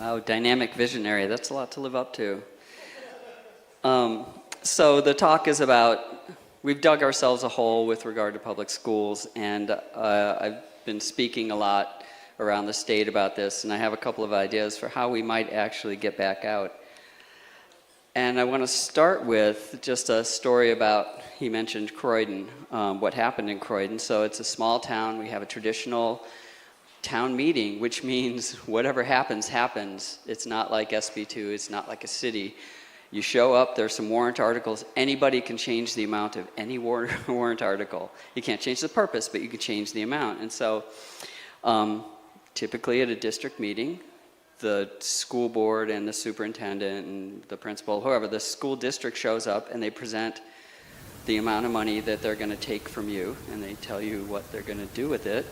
Wow, dynamic visionary. That's a lot to live up to. So the talk is about, we've dug ourselves a hole with regard to public schools, and I've been speaking a lot around the state about this, and I have a couple of ideas for how we might actually get back out. And I want to start with just a story about, he mentioned Croydon, what happened in Croydon. So it's a small town. We have a traditional town meeting, which means whatever happens, happens. It's not like SB2, it's not like a city. You show up, there's some warrant articles. Anybody can change the amount of any warrant article. You can't change the purpose, but you can change the amount. And so typically at a district meeting, the school board and the superintendent and the principal, whoever, the school district shows up and they present the amount of money that they're going to take from you, and they tell you what they're going to do with it.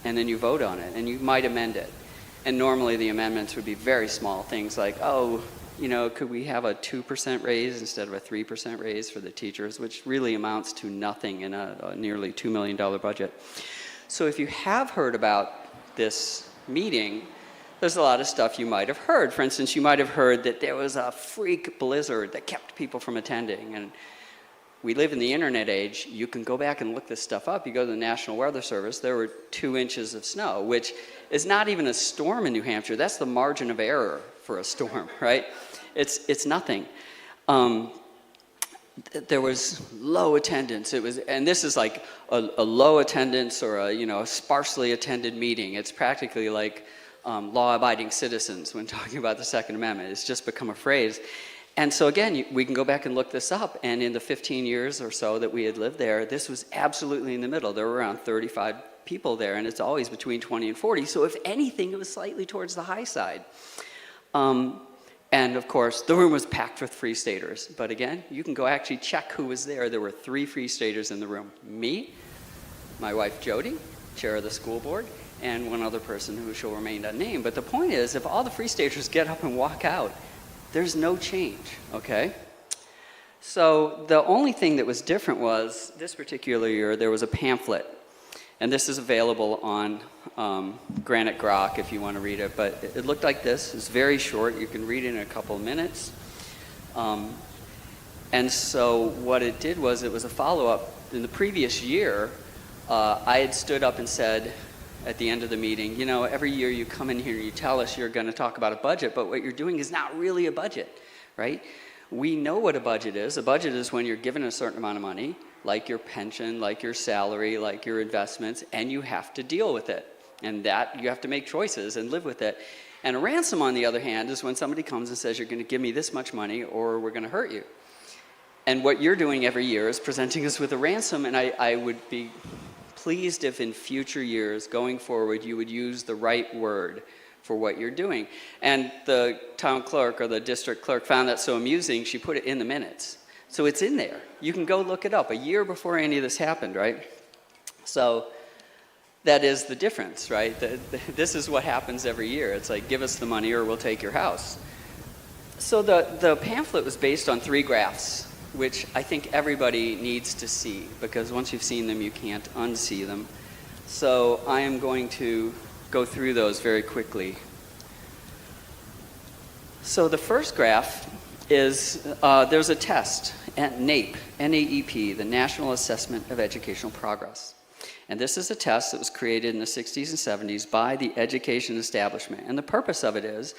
And then you vote on it, and you might amend it. And normally the amendments would be very small things like, oh, you know, could we have a 2% raise instead of a 3% raise for the teachers, which really amounts to nothing in a nearly $2 million budget. So if you have heard about this meeting, there's a lot of stuff you might have heard. For instance, you might have heard that there was a freak blizzard that kept people from attending. And we live in the internet age. You can go back and look this stuff up. You go to the National Weather Service, there were 2 inches of snow, which is not even a storm in New Hampshire. That's the margin of error for a storm, right? It's nothing. There was low attendance. And this is like a low attendance or a sparsely attended meeting. It's practically like law-abiding citizens when talking about the Second Amendment. It's just become a phrase. And so again, we can go back and look this up, and in the 15 years or so that we had lived there, this was absolutely in the middle. There were around 35 people there, and it's always between 20 and 40. So if anything, it was slightly towards the high side. And of course, the room was packed with Free Staters. But again, you can go actually check who was there. There were 3 Free Staters in the room. Me, my wife Jody, chair of the school board, and one other person who shall remain unnamed. But the point is, if all the Free Staters get up and walk out, there's no change, okay? So the only thing that was different was, this particular year, there was a pamphlet. And this is available on Granite Grok if you want to read it. But it looked like this. It's very short. You can read it in a couple of minutes. And so what it did was, it was a follow-up. In the previous year, I had stood up and said at the end of the meeting, you know, every year you come in here and you tell us you're going to talk about a budget, but what you're doing is not really a budget, right? We know what a budget is. A budget is when you're given a certain amount of money, like your pension, like your salary, like your investments, and you have to deal with it. And that, you have to make choices and live with it. And a ransom, on the other hand, is when somebody comes and says, you're going to give me this much money or we're going to hurt you. And what you're doing every year is presenting us with a ransom, and I would be pleased if in future years, going forward, you would use the right word for what you're doing. And the town clerk or the district clerk found that so amusing, she put it in the minutes. So it's in there. You can go look it up a year before any of this happened, right? So that is the difference, right? This is what happens every year. It's like, give us the money or we'll take your house. So the pamphlet was based on 3 graphs, which I think everybody needs to see, because once you've seen them, you can't unsee them. So I am going to go through those very quickly. So the first graph is, there's a test at NAEP, N-A-E-P, the National Assessment of Educational Progress. And this is a test that was created in the 60s and 70s by the education establishment. And the purpose of it is,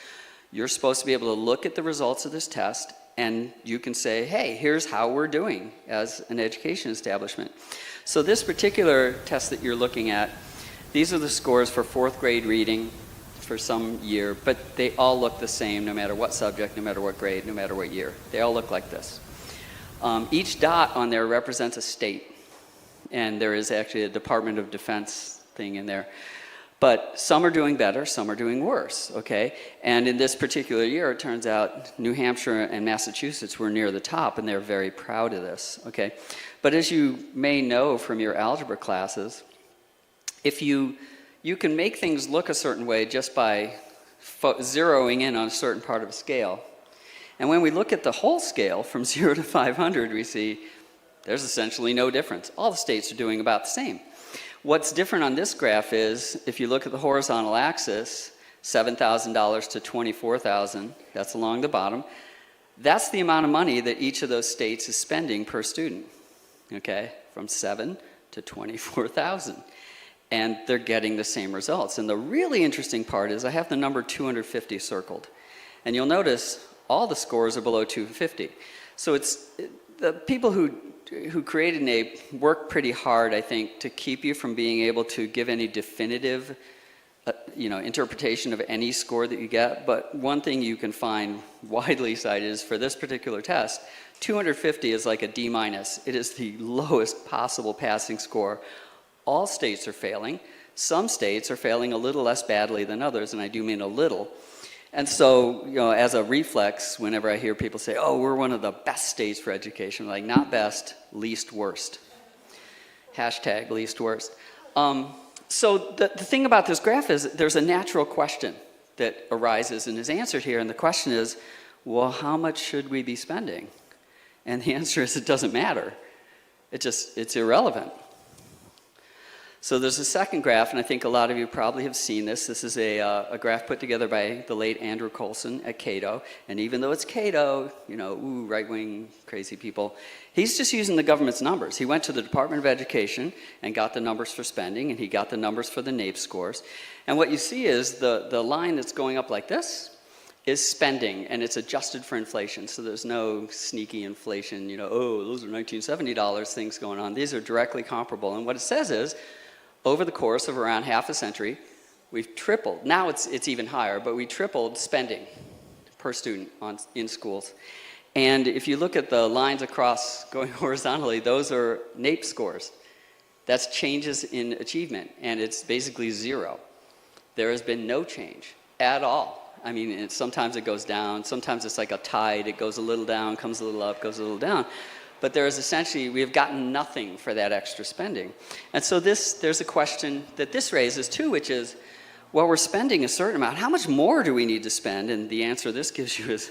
you're supposed to be able to look at the results of this test, and you can say, hey, here's how we're doing as an education establishment. So this particular test that you're looking at, these are the scores for 4th grade reading for some year, but they all look the same no matter what subject, no matter what grade, no matter what year. They all look like this. Each dot on there represents a state, and there is actually a Department of Defense thing in there. But some are doing better, some are doing worse, okay? And in this particular year, it turns out New Hampshire and Massachusetts were near the top, and they're very proud of this, okay? But as you may know from your algebra classes, if you can make things look a certain way just by zeroing in on a certain part of a scale. And when we look at the whole scale from 0 to 500, we see there's essentially no difference. All the states are doing about the same. What's different on this graph is, if you look at the horizontal axis, $7,000 to $24,000, that's along the bottom. That's the amount of money that each of those states is spending per student, okay? From 7 to 24,000. And they're getting the same results. And the really interesting part is I have the number 250 circled. And you'll notice all the scores are below 250. So it's the people who created NAEP worked pretty hard, I think, to keep you from being able to give any definitive interpretation of any score that you get. But one thing you can find widely cited is for this particular test, 250 is like a D-. It is the lowest possible passing score. All states are failing. Some states are failing a little less badly than others, and I do mean a little. And so, as a reflex, whenever I hear people say, oh, we're one of the best states for education, like, not best, least worst. Hashtag least worst. So the thing about this graph is there's a natural question that arises and is answered here, and the question is, well, how much should we be spending? And the answer is it doesn't matter. It's irrelevant. So there's a second graph, and I think a lot of you probably have seen this. This is a graph put together by the late Andrew Coulson at Cato. And even though it's Cato, right-wing crazy people, he's just using the government's numbers. He went to the Department of Education and got the numbers for spending, and he got the numbers for the NAEP scores. And what you see is the line that's going up like this is spending, and it's adjusted for inflation. So there's no sneaky inflation, oh, those are $1970 things going on. These are directly comparable. And what it says is, over the course of around half a century, we've tripled. Now it's even higher, but we tripled spending per student in schools. And if you look at the lines across going horizontally, those are NAEP scores. That's changes in achievement, and it's basically zero. There has been no change at all. I mean, sometimes it goes down, sometimes it's like a tide, it goes a little down, comes a little up, goes a little down. But there is essentially, we have gotten nothing for that extra spending. And so there's a question that this raises too, which is, well, we're spending a certain amount. How much more do we need to spend? And the answer this gives you is,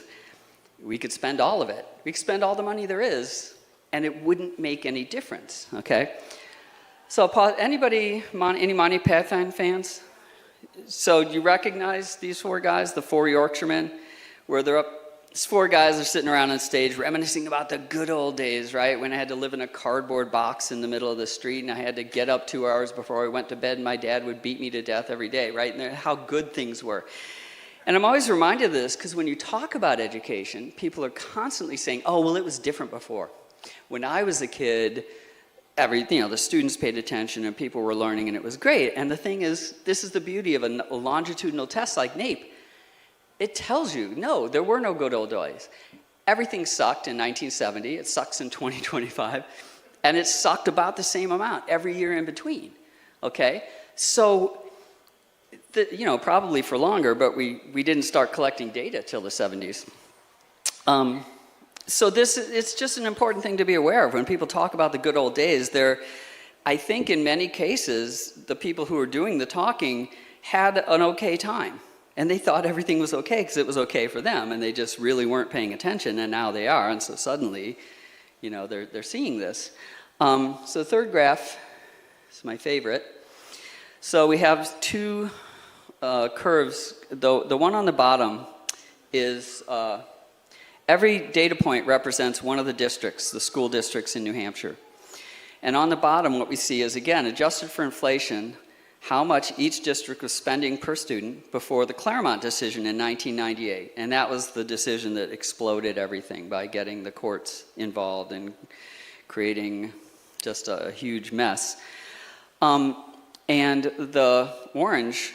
we could spend all of it. We could spend all the money there is, and it wouldn't make any difference, okay? So any Monty Python fans? So you recognize these four guys, the four Yorkshiremen, where they're up. These four guys are sitting around on stage reminiscing about the good old days, right? When I had to live in a cardboard box in the middle of the street and I had to get up 2 hours before I went to bed and my dad would beat me to death every day, right? And how good things were. And I'm always reminded of this because when you talk about education, people are constantly saying, oh, well, it was different before. When I was a kid, the students paid attention and people were learning and it was great. And the thing is, this is the beauty of a longitudinal test like NAEP. It tells you, no, there were no good old days. Everything sucked in 1970, it sucks in 2025, and it sucked about the same amount every year in between, okay? So, probably for longer, but we didn't start collecting data till the 70s. So it's just an important thing to be aware of. When people talk about the good old days, I think in many cases, the people who were doing the talking had an okay time. And they thought everything was okay because it was okay for them, and they just really weren't paying attention, and now they are, and so suddenly, they're seeing this. So the third graph is my favorite. So we have two curves. The one on the bottom is every data point represents one of the districts, the school districts in New Hampshire. And on the bottom, what we see is, again, adjusted for inflation, how much each district was spending per student before the Claremont decision in 1998. And that was the decision that exploded everything by getting the courts involved and creating just a huge mess. And the orange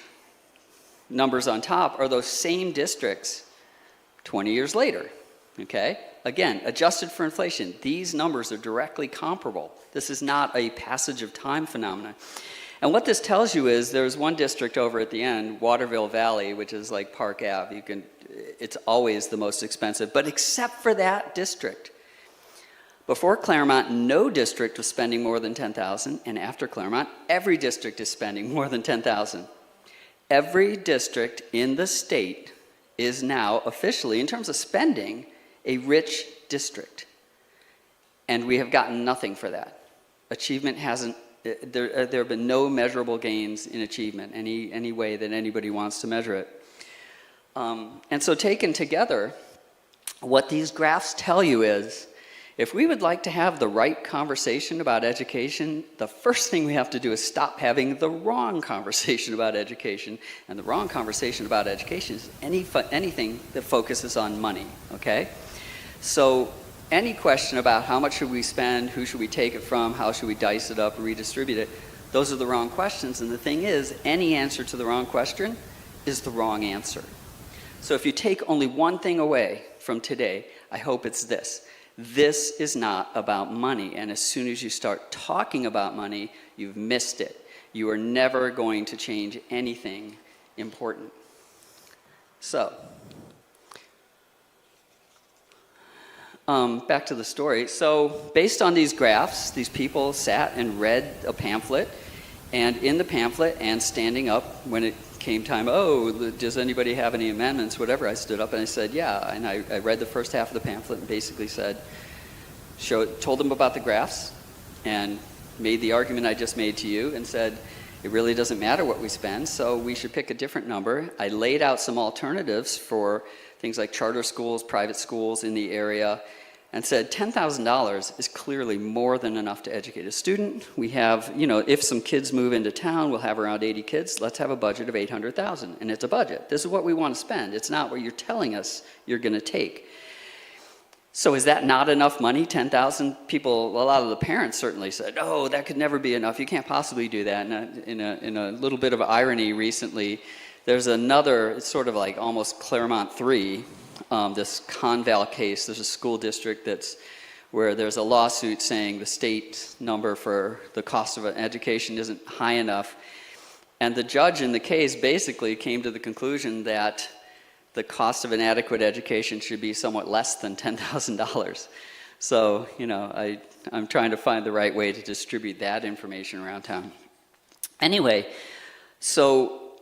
numbers on top are those same districts 20 years later, okay? Again, adjusted for inflation, these numbers are directly comparable. This is not a passage of time phenomenon. And what this tells you is there's one district over at the end, Waterville Valley, which is like Park Ave. It's always the most expensive, but except for that district. Before Claremont, no district was spending more than $10,000, and after Claremont, every district is spending more than $10,000. Every district in the state is now officially, in terms of spending, a rich district. And we have gotten nothing for that. Achievement hasn't. There have been no measurable gains in achievement, any way that anybody wants to measure it. And so taken together, what these graphs tell you is, if we would like to have the right conversation about education, the first thing we have to do is stop having the wrong conversation about education. And the wrong conversation about education is anything that focuses on money, okay? So any question about how much should we spend, who should we take it from, how should we dice it up, redistribute it, those are the wrong questions. And the thing is, any answer to the wrong question is the wrong answer. So if you take only one thing away from today, I hope it's this. This is not about money, and as soon as you start talking about money, you've missed it. You are never going to change anything important. So, back to the story. So, based on these graphs, these people sat and read a pamphlet, and in the pamphlet, and standing up when it came time, oh, does anybody have any amendments, whatever, I stood up and I said, yeah, and I read the first half of the pamphlet and basically said, told them about the graphs and made the argument I just made to you and said, it really doesn't matter what we spend, so we should pick a different number. I laid out some alternatives for things like charter schools, private schools in the area, and said $10,000 is clearly more than enough to educate a student. We have, if some kids move into town, we'll have around 80 kids. Let's have a budget of $800,000, and it's a budget. This is what we want to spend. It's not what you're telling us you're going to take. So is that not enough money? 10,000 people, a lot of the parents certainly said, oh, that could never be enough. You can't possibly do that. And in a little bit of irony recently, there's another, it's sort of like almost Claremont 3, this Conval case. There's a school district where there's a lawsuit saying the state number for the cost of an education isn't high enough. And the judge in the case basically came to the conclusion that the cost of an adequate education should be somewhat less than $10,000. So, I'm trying to find the right way to distribute that information around town. Anyway, so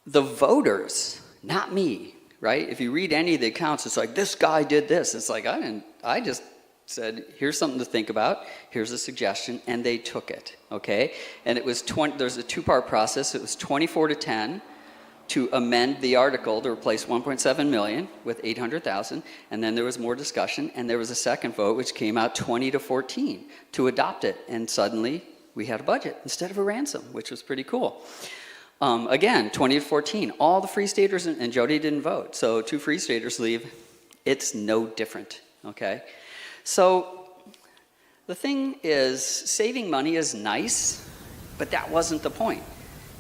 the voters, not me, right? If you read any of the accounts, it's like, this guy did this. It's like, I just said, here's something to think about, here's a suggestion, and they took it, okay? And it was there's a two-part process. It was 24-10 to amend the article to replace 1.7 million with 800,000, and then there was more discussion, and there was a second vote which came out 20-14 to adopt it, and suddenly we had a budget instead of a ransom, which was pretty cool. Again, 20-14, all the Free Staters, and Jody didn't vote, so 2 Free Staters leave. It's no different, okay? So the thing is, saving money is nice, but that wasn't the point.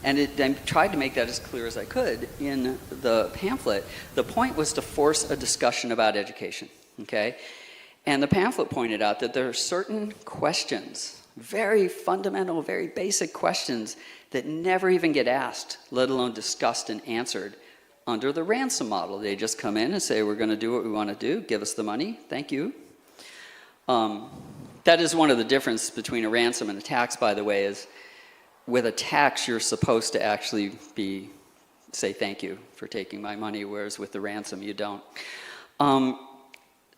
And I tried to make that as clear as I could in the pamphlet. The point was to force a discussion about education, okay? And the pamphlet pointed out that there are certain questions, very fundamental, very basic questions that never even get asked, let alone discussed and answered under the ransom model. They just come in and say, we're going to do what we want to do, give us the money, thank you. That is one of the differences between a ransom and a tax, by the way, is with a tax, you're supposed to actually say thank you for taking my money, whereas with the ransom, you don't.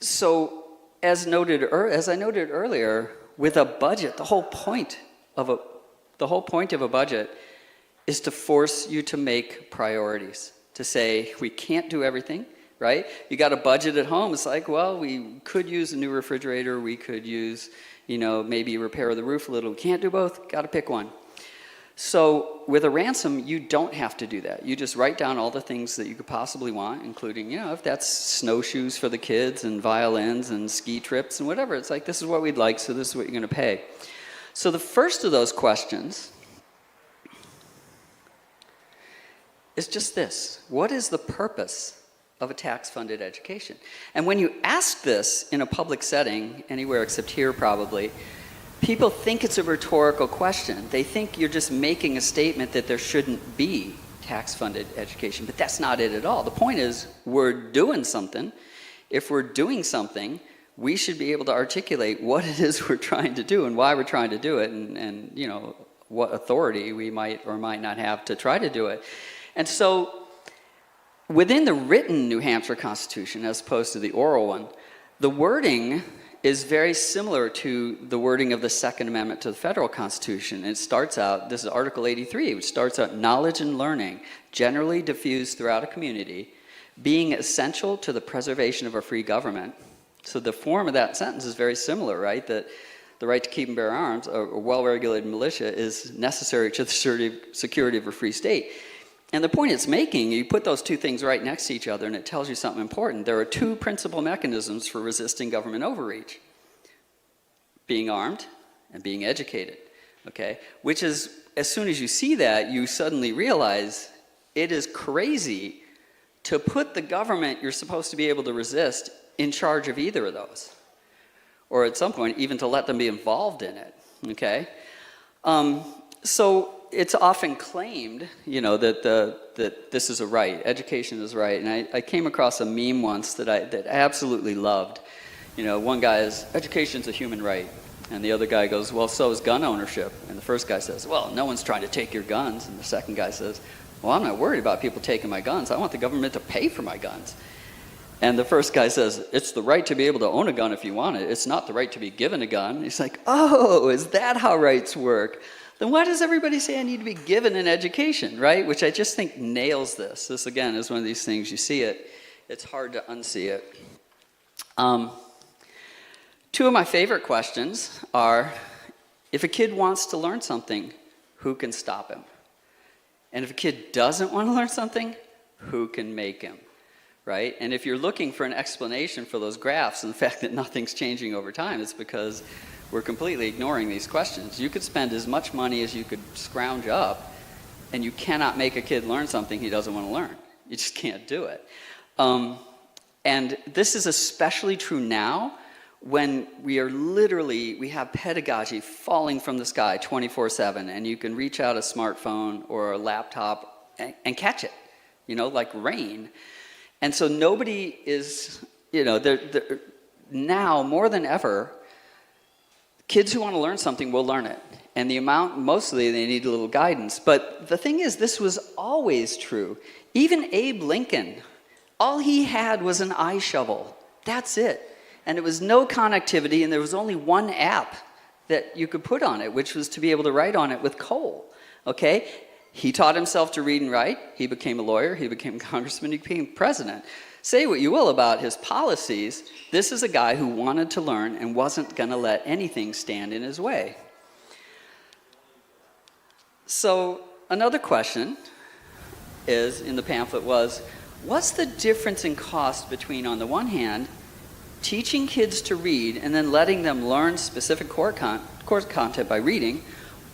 So, as I noted earlier, with a budget, the whole point of a budget is to force you to make priorities. To say we can't do everything, right? You got a budget at home. It's like, well, we could use a new refrigerator. We could use, maybe repair the roof a little. We can't do both. Got to pick one. So with a ransom, you don't have to do that. You just write down all the things that you could possibly want, including, if that's snowshoes for the kids and violins and ski trips and whatever. It's like, this is what we'd like, so this is what you're going to pay. So the first of those questions is just this. What is the purpose of a tax-funded education? And when you ask this in a public setting, anywhere except here probably, people think it's a rhetorical question. They think you're just making a statement that there shouldn't be tax-funded education, but that's not it at all. The point is, we're doing something. If we're doing something, we should be able to articulate what it is we're trying to do and why we're trying to do it, and what authority we might or might not have to try to do it. And so, within the written New Hampshire Constitution, as opposed to the oral one, the wording is very similar to the wording of the Second Amendment to the federal Constitution. It starts out, this is Article 83, which starts out, knowledge and learning generally diffused throughout a community being essential to the preservation of a free government. So the form of that sentence is very similar, right? That the right to keep and bear arms, a well-regulated militia, is necessary to the security of a free state. And the point it's making, you put those two things right next to each other and it tells you something important. There are two principal mechanisms for resisting government overreach: being armed and being educated, okay? Which is, as soon as you see that, you suddenly realize it is crazy to put the government you're supposed to be able to resist in charge of either of those, or at some point even to let them be involved in it, okay? So it's often claimed, that this is a right, education is right, and I came across a meme once that I absolutely loved. One guy is, education's a human right, and the other guy goes, well, so is gun ownership, and the first guy says, well, no one's trying to take your guns, and the second guy says, well, I'm not worried about people taking my guns, I want the government to pay for my guns. And the first guy says, it's the right to be able to own a gun if you want it, it's not the right to be given a gun. He's like, oh, is that how rights work? Then why does everybody say I need to be given an education, right? Which I just think nails this. This, again, is one of these things, you see it, it's hard to unsee it. Two of my favorite questions are, if a kid wants to learn something, who can stop him? And if a kid doesn't want to learn something, who can make him, right? And if you're looking for an explanation for those graphs and the fact that nothing's changing over time, it's because we're completely ignoring these questions. You could spend as much money as you could scrounge up, and you cannot make a kid learn something he doesn't want to learn. You just can't do it. And this is especially true now, when we have pedagogy falling from the sky 24/7, and you can reach out a smartphone or a laptop and catch it, like rain. And so nobody is, now more than ever, kids who want to learn something will learn it. And mostly they need a little guidance. But the thing is, this was always true. Even Abe Lincoln, all he had was an eye shovel. That's it. And it was no connectivity, and there was only one app that you could put on it, which was to be able to write on it with coal, okay? He taught himself to read and write. He became a lawyer. He became a congressman. He became president. Say what you will about his policies, this is a guy who wanted to learn and wasn't going to let anything stand in his way. So another question in the pamphlet was, what's the difference in cost between, on the one hand, teaching kids to read and then letting them learn specific course content by reading,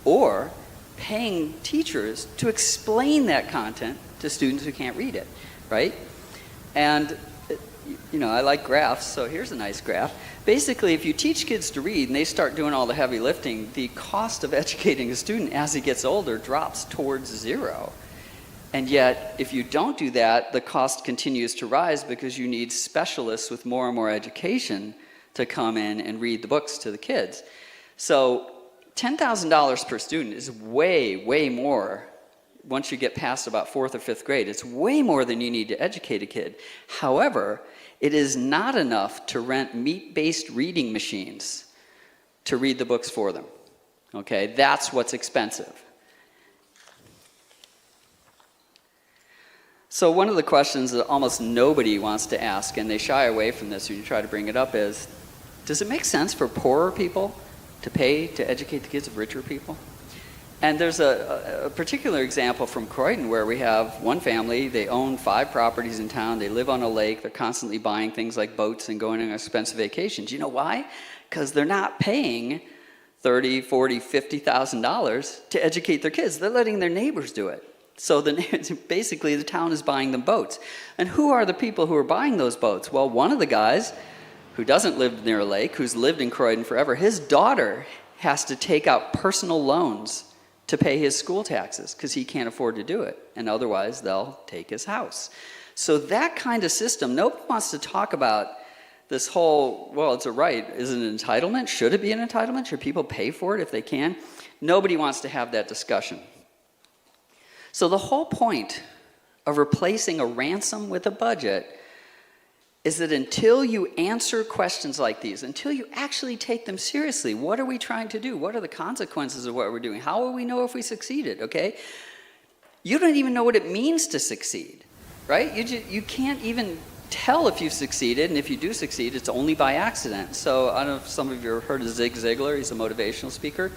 or paying teachers to explain that content to students who can't read it, right? And, I like graphs, so here's a nice graph. Basically, if you teach kids to read and they start doing all the heavy lifting, the cost of educating a student as he gets older drops towards zero. And yet, if you don't do that, the cost continues to rise because you need specialists with more and more education to come in and read the books to the kids. So $10,000 per student is way, way more. Once you get past about 4th or 5th grade, it's way more than you need to educate a kid. However, it is not enough to rent meat-based reading machines to read the books for them. Okay, that's what's expensive. So one of the questions that almost nobody wants to ask, and they shy away from this when you try to bring it up, is, does it make sense for poorer people to pay to educate the kids of richer people? And there's a particular example from Croydon where we have one family, they own 5 properties in town, they live on a lake, they're constantly buying things like boats and going on expensive vacations. You know why? Because they're not paying $30,000, $40,000, $50,000 to educate their kids. They're letting their neighbors do it. So basically the town is buying them boats. And who are the people who are buying those boats? Well, one of the guys who doesn't live near a lake, who's lived in Croydon forever, his daughter has to take out personal loans to pay his school taxes because he can't afford to do it. And otherwise, they'll take his house. So that kind of system, nobody wants to talk about this whole, well, it's a right. Is it an entitlement? Should it be an entitlement? Should people pay for it if they can? Nobody wants to have that discussion. So the whole point of replacing a ransom with a budget is that until you answer questions like these, until you actually take them seriously, what are we trying to do? What are the consequences of what we're doing? How will we know if we succeeded, okay? You don't even know what it means to succeed. right? You can't even tell if you've succeeded, and if you do succeed, it's only by accident. So I don't know if some of you have heard of Zig Ziglar. He's a motivational speaker.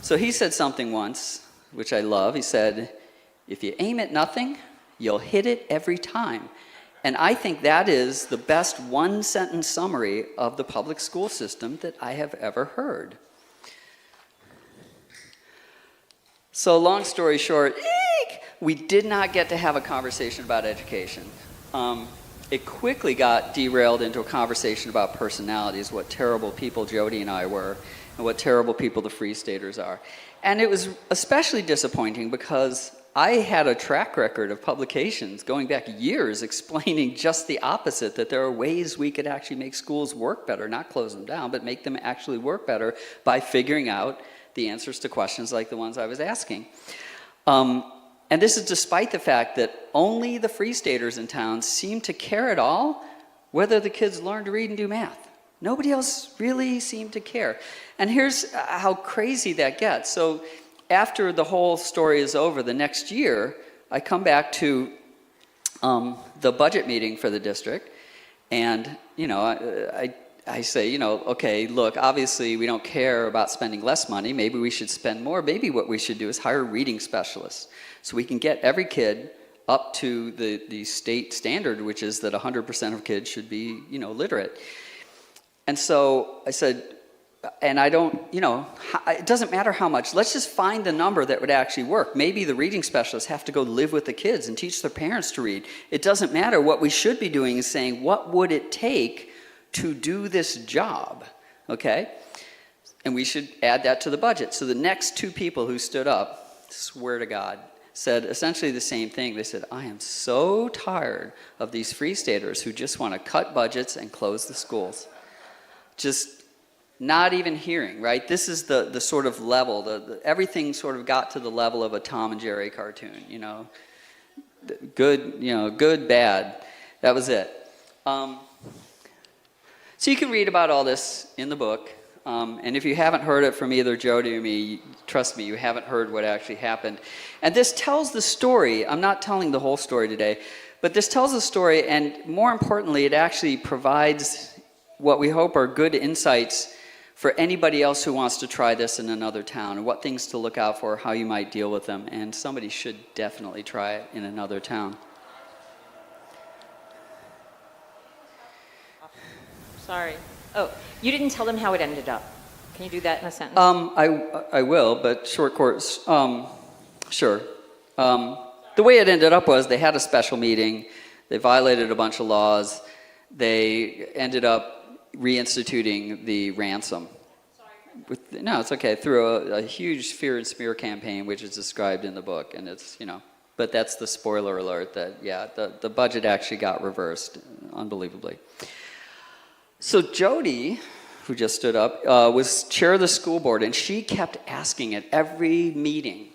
So he said something once, which I love. He said, if you aim at nothing, you'll hit it every time. And I think that is the best one-sentence summary of the public school system that I have ever heard. So long story short, we did not get to have a conversation about education. It quickly got derailed into a conversation about personalities, what terrible people Jody and I were, and what terrible people the Free Staters are. And it was especially disappointing because I had a track record of publications going back years explaining just the opposite, that there are ways we could actually make schools work better, not close them down, but make them actually work better by figuring out the answers to questions like the ones I was asking. And this is despite the fact that only the Free Staters in town seem to care at all whether the kids learn to read and do math. Nobody else really seemed to care. And here's how crazy that gets. So after the whole story is over, the next year, I come back to the budget meeting for the district, and I say, okay, look, obviously we don't care about spending less money. Maybe we should spend more. Maybe what we should do is hire reading specialists so we can get every kid up to the state standard, which is that 100% of kids should be, literate. And so I said, and I don't, it doesn't matter how much. Let's just find the number that would actually work. Maybe the reading specialists have to go live with the kids and teach their parents to read. It doesn't matter. What we should be doing is saying, what would it take to do this job, okay? And we should add that to the budget. So the next two people who stood up, swear to God, said essentially the same thing. They said, I am so tired of these Free Staters who just want to cut budgets and close the schools. Just not even hearing, right? This is the sort of level, everything sort of got to the level of a Tom and Jerry cartoon, good, good, bad. That was it. So you can read about all this in the book, and if you haven't heard it from either Jody or me, trust me, you haven't heard what actually happened. And this tells the story. I'm not telling the whole story today, but this tells the story, and more importantly, it actually provides what we hope are good insights for anybody else who wants to try this in another town, and what things to look out for, how you might deal with them, and somebody should definitely try it in another town. Sorry. Oh, you didn't tell them how it ended up. Can you do that in a sentence? I will, but short course. Sure. The way it ended up was they had a special meeting. They violated a bunch of laws. They ended up reinstituting the ransom. Sorry. No, it's okay. Through a huge fear and smear campaign, which is described in the book, and it's But that's the spoiler alert that the budget actually got reversed, unbelievably. So Jody, who just stood up, was chair of the school board, and she kept asking at every meeting,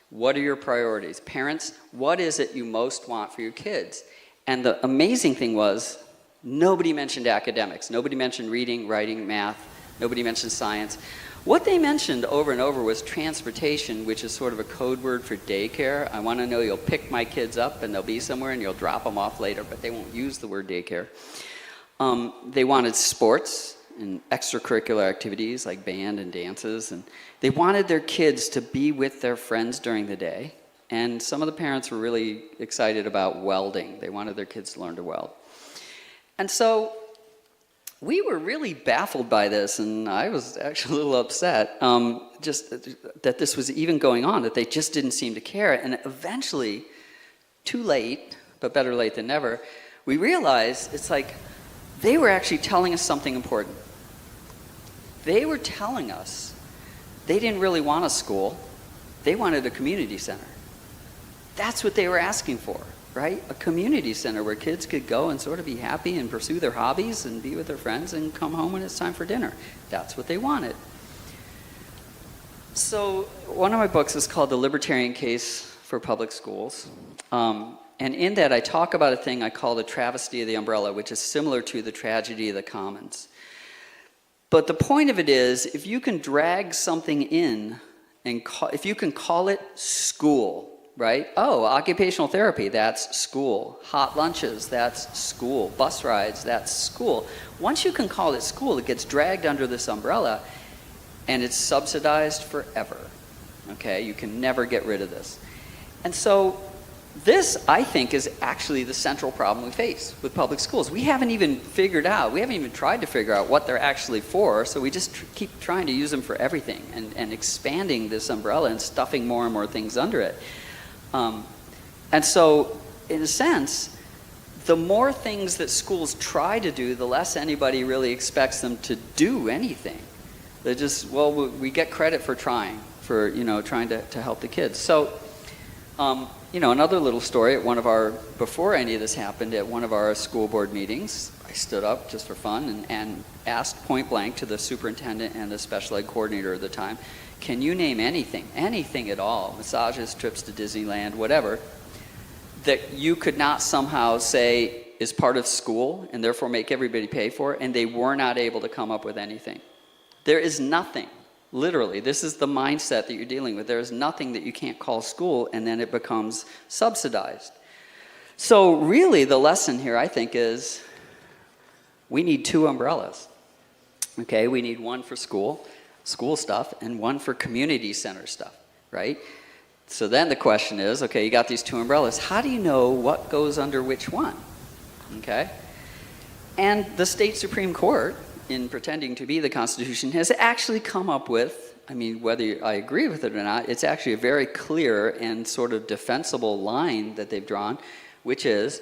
what are your priorities? Parents, what is it you most want for your kids? And the amazing thing was, nobody mentioned academics. Nobody mentioned reading, writing, math. Nobody mentioned science. What they mentioned over and over was transportation, which is sort of a code word for daycare. I want to know you'll pick my kids up and they'll be somewhere and you'll drop them off later, but they won't use the word daycare. They wanted sports and extracurricular activities like band and dances, and they wanted their kids to be with their friends during the day. And some of the parents were really excited about welding. They wanted their kids to learn to weld. And so we were really baffled by this, and I was actually a little upset just that this was even going on, that they just didn't seem to care. And eventually, too late, but better late than never, we realized it's like, they were actually telling us something important. They were telling us they didn't really want a school. They wanted a community center. That's what they were asking for, right? A community center where kids could go and sort of be happy and pursue their hobbies and be with their friends and come home when it's time for dinner. That's what they wanted. So one of my books is called The Libertarian Case for Public Schools. And in that, I talk about a thing I call the travesty of the umbrella, which is similar to the tragedy of the commons. But the point of it is, if you can drag something in, and if you can call it school, right? Oh, occupational therapy, that's school. Hot lunches, that's school. Bus rides, that's school. Once you can call it school, it gets dragged under this umbrella, and it's subsidized forever, okay? You can never get rid of this. And so this, I think, is actually the central problem we face with public schools. We haven't even tried to figure out what they're actually for, so we just keep trying to use them for everything and expanding this umbrella and stuffing more and more things under it. And so, in a sense, the more things that schools try to do, the less anybody really expects them to do anything. They just, well, we get credit for trying to help the kids. So, another little story before any of this happened, at one of our school board meetings, I stood up just for fun and asked point blank to the superintendent and the special ed coordinator at the time, can you name anything at all, massages, trips to Disneyland, whatever, that you could not somehow say is part of school and therefore make everybody pay for it, and they were not able to come up with anything. There is nothing. Literally, this is the mindset that you're dealing with. There is nothing that you can't call school, and then it becomes subsidized. So really, the lesson here, I think, is we need two umbrellas. Okay, we need one for school stuff, and one for community center stuff, right? So then the question is, okay, you got these two umbrellas. How do you know what goes under which one? Okay? And the state Supreme Court, in pretending to be the Constitution, has actually come up with, whether I agree with it or not, it's actually a very clear and sort of defensible line that they've drawn, which is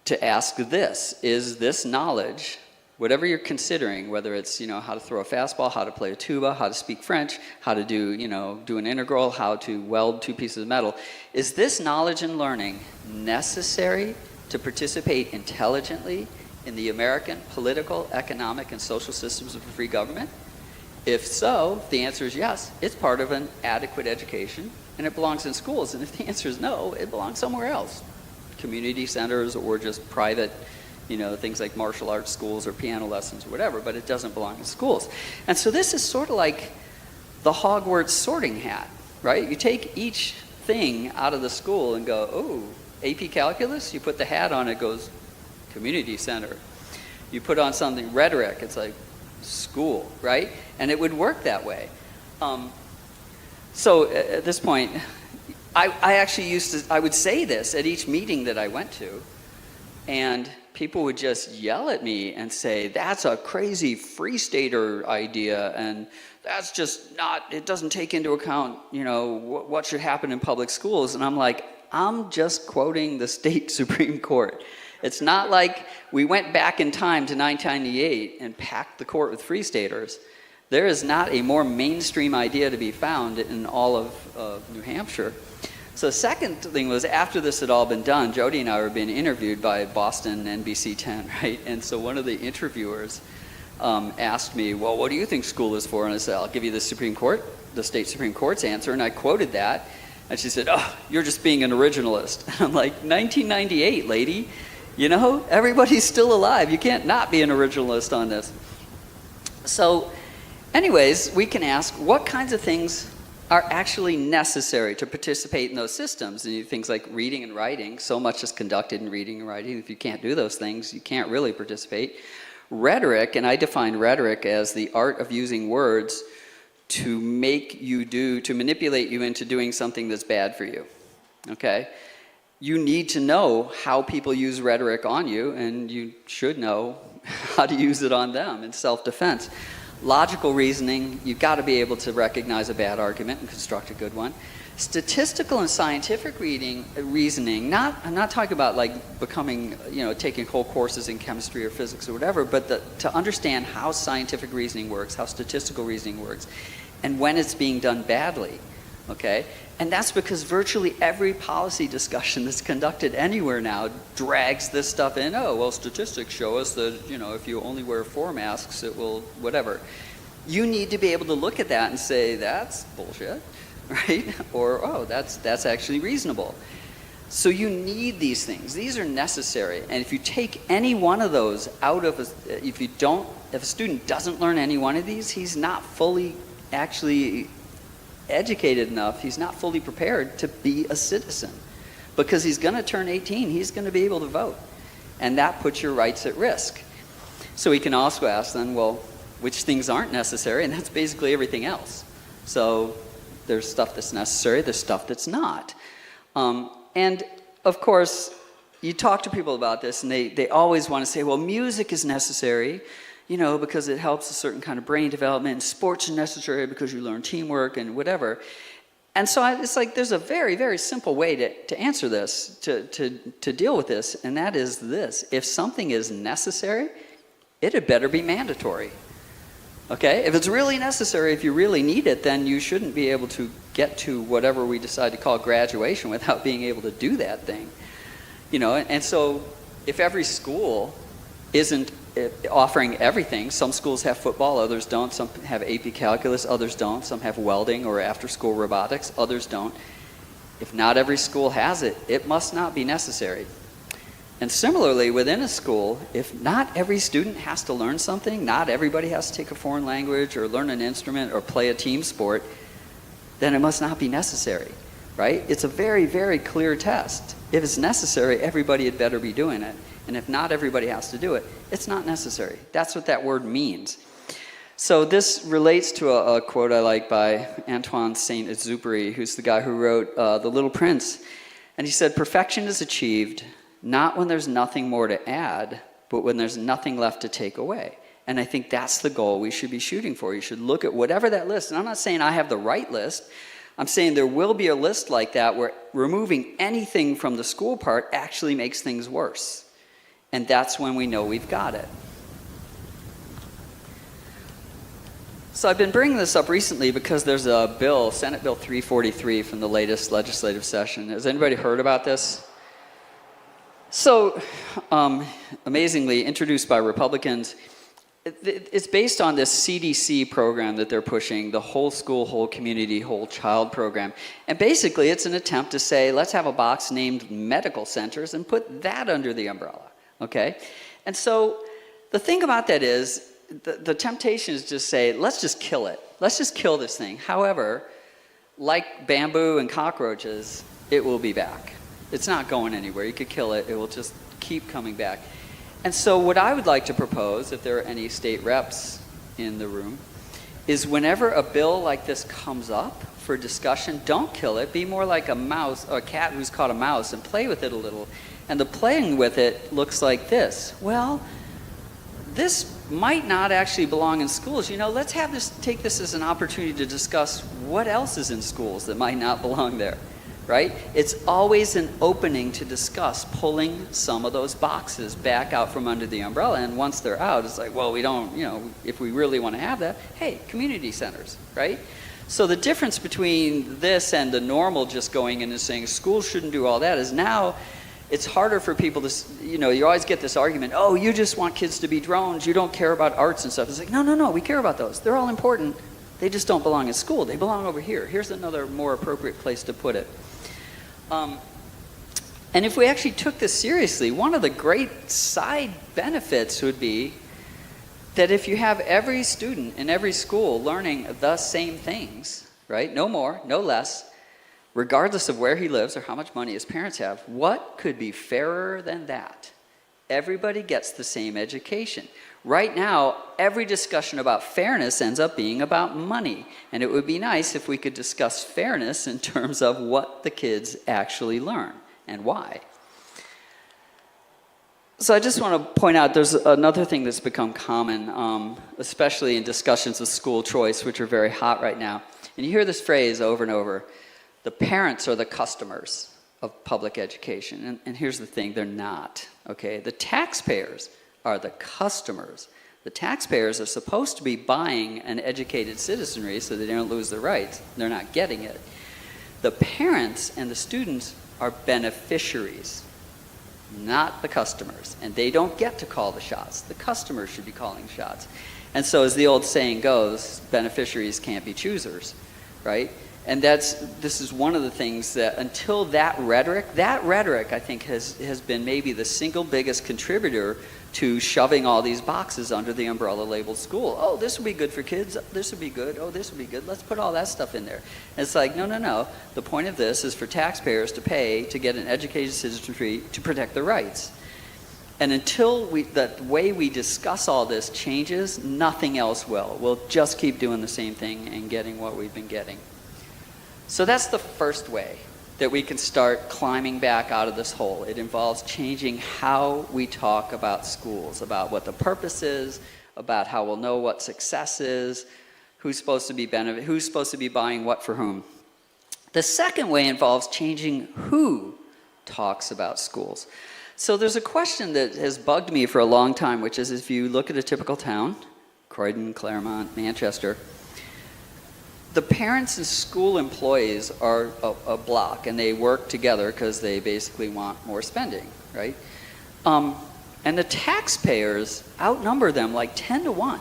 to ask this: is this knowledge, whatever you're considering, whether it's how to throw a fastball, how to play a tuba, how to speak French, how to do an integral, how to weld two pieces of metal, is this knowledge and learning necessary to participate intelligently in the American political, economic, and social systems of a free government? If so, the answer is yes, it's part of an adequate education, and it belongs in schools. And if the answer is no, it belongs somewhere else. Community centers or just private, things like martial arts schools or piano lessons or whatever, but it doesn't belong in schools. And so this is sort of like the Hogwarts sorting hat, right? You take each thing out of the school and go, oh, AP Calculus, you put the hat on, it goes community center. You put on something, rhetoric, it's like school, right? And it would work that way. So at this point, I actually I would say this at each meeting that I went to, and people would just yell at me and say, that's a crazy free stater idea, and that's just not, it doesn't take into account, what should happen in public schools. And I'm like, I'm just quoting the state Supreme Court. It's not like we went back in time to 1998 and packed the court with free staters. There is not a more mainstream idea to be found in all of New Hampshire. So the second thing was, after this had all been done, Jody and I were being interviewed by Boston NBC 10, right? And so one of the interviewers asked me, well, what do you think school is for? And I said, I'll give you the state Supreme Court's answer. And I quoted that. And she said, oh, you're just being an originalist. And I'm like, 1998, lady. Everybody's still alive. You can't not be an originalist on this. So anyways, we can ask what kinds of things are actually necessary to participate in those systems. And things like reading and writing, so much is conducted in reading and writing. If you can't do those things, you can't really participate. Rhetoric, and I define rhetoric as the art of using words to manipulate you into doing something that's bad for you, okay? You need to know how people use rhetoric on you, and you should know how to use it on them in self-defense. Logical reasoning, you've got to be able to recognize a bad argument and construct a good one. Statistical and scientific reasoning, I'm not talking about like becoming, taking whole courses in chemistry or physics or whatever, but to understand how scientific reasoning works, how statistical reasoning works, and when it's being done badly, okay? And that's because virtually every policy discussion that's conducted anywhere now drags this stuff in. Oh, well, statistics show us that, if you only wear 4 masks, it will whatever. You need to be able to look at that and say, that's bullshit, right? Or, oh, that's actually reasonable. So you need these things. These are necessary. And if you take any one of those out of, if a student doesn't learn any one of these, he's not fully actually educated enough, he's not fully prepared to be a citizen. Because he's going to turn 18, he's going to be able to vote. And that puts your rights at risk. So we can also ask then, well, which things aren't necessary? And that's basically everything else. So there's stuff that's necessary, there's stuff that's not. And of course, you talk to people about this, and they always want to say, well, music is necessary, because it helps a certain kind of brain development, and sports are necessary because you learn teamwork and whatever. And so it's like there's a very, very simple way to answer this, to deal with this, and that is this. If something is necessary, it had better be mandatory. Okay? If it's really necessary, if you really need it, then you shouldn't be able to get to whatever we decide to call graduation without being able to do that thing. And so if every school isn't offering everything, some schools have football, others don't, some have AP Calculus, others don't, some have welding or after-school robotics, others don't. If not every school has it, it must not be necessary. And similarly, within a school, if not every student has to learn something, not everybody has to take a foreign language or learn an instrument or play a team sport, then it must not be necessary, right? It's a very, very clear test. If it's necessary, everybody had better be doing it. And if not everybody has to do it, it's not necessary. That's what that word means. So this relates to a quote I like by Antoine Saint-Exupéry, who's the guy who wrote The Little Prince. And he said, perfection is achieved not when there's nothing more to add, but when there's nothing left to take away. And I think that's the goal we should be shooting for. You should look at whatever that list, and I'm not saying I have the right list, I'm saying there will be a list like that where removing anything from the school part actually makes things worse. And that's when we know we've got it. So I've been bringing this up recently because there's a bill, Senate Bill 343 from the latest legislative session. Has anybody heard about this? So, amazingly, introduced by Republicans, it's based on this CDC program that they're pushing, the Whole School, Whole Community, Whole Child program. And basically, it's an attempt to say, let's have a box named medical centers and put that under the umbrella, okay? And so the thing about that is, the temptation is just say, let's just kill it. Let's just kill this thing. However, like bamboo and cockroaches, it will be back. It's not going anywhere. You could kill it. It will just keep coming back. And so what I would like to propose, if there are any state reps in the room, is whenever a bill like this comes up for discussion, don't kill it. Be more like a mouse, or a cat who's caught a mouse, and play with it a little. And the playing with it looks like this. Well, this might not actually belong in schools. Let's take this as an opportunity to discuss what else is in schools that might not belong there. Right? It's always an opening to discuss pulling some of those boxes back out from under the umbrella. And once they're out, it's like, well, we don't, if we really want to have that, hey, community centers, right? So the difference between this and the normal just going in and saying schools shouldn't do all that is now it's harder for people to, you always get this argument, oh, you just want kids to be drones, you don't care about arts and stuff. It's like, no, we care about those. They're all important. They just don't belong in school. They belong over here. Here's another more appropriate place to put it. And if we actually took this seriously, one of the great side benefits would be that if you have every student in every school learning the same things, right? No more, no less, regardless of where he lives or how much money his parents have, what could be fairer than that? Everybody gets the same education. Right now, every discussion about fairness ends up being about money. And it would be nice if we could discuss fairness in terms of what the kids actually learn and why. So I just want to point out there's another thing that's become common, especially in discussions of school choice, which are very hot right now. And you hear this phrase over and over, the parents are the customers of public education. And here's the thing, they're not, okay? The taxpayers are the customers. The taxpayers are supposed to be buying an educated citizenry so that they don't lose their rights. They're not getting it. The parents and the students are beneficiaries, not the customers. And they don't get to call the shots. The customers should be calling the shots. And so as the old saying goes, beneficiaries can't be choosers, right? And this is one of the things that until that rhetoric I think has been maybe the single biggest contributor to shoving all these boxes under the umbrella labeled school. Oh, this would be good for kids. This would be good. Oh, this would be good. Let's put all that stuff in there. And it's like, no. The point of this is for taxpayers to pay to get an educated citizenry to protect their rights. And until the way we discuss all this changes, nothing else will. We'll just keep doing the same thing and getting what we've been getting. So that's the first way that we can start climbing back out of this hole. It involves changing how we talk about schools, about what the purpose is, about how we'll know what success is, who's supposed to be buying what for whom. The second way involves changing who talks about schools. So there's a question that has bugged me for a long time, which is if you look at a typical town, Croydon, Claremont, Manchester, the parents and school employees are a block, and they work together because they basically want more spending, right? And the taxpayers outnumber them like 10 to 1.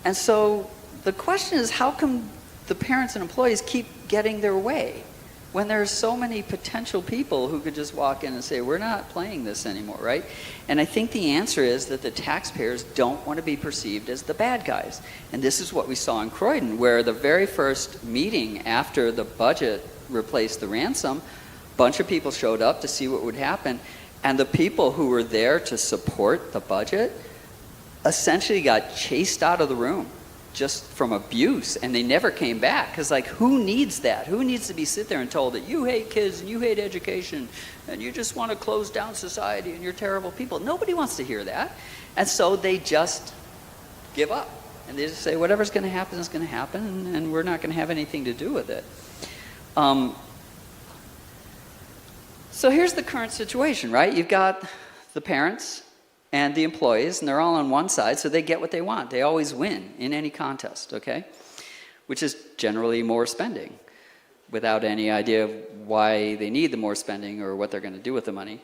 And so the question is, how come the parents and employees keep getting their way when there's so many potential people who could just walk in and say, we're not playing this anymore, right? And I think the answer is that the taxpayers don't want to be perceived as the bad guys. And this is what we saw in Croydon, where the very first meeting after the budget replaced the ransom, a bunch of people showed up to see what would happen. And the people who were there to support the budget essentially got chased out of the room just from abuse, and they never came back. Because, like, who needs that? Who needs to be sit there and told that you hate kids and you hate education and you just want to close down society and you're terrible people? Nobody wants to hear that. And so they just give up. And they just say, whatever's going to happen is going to happen, and we're not going to have anything to do with it. So here's the current situation, right? You've got the parents and the employees, and they're all on one side, so they get what they want. They always win in any contest, okay? Which is generally more spending, without any idea of why they need the more spending or what they're going to do with the money.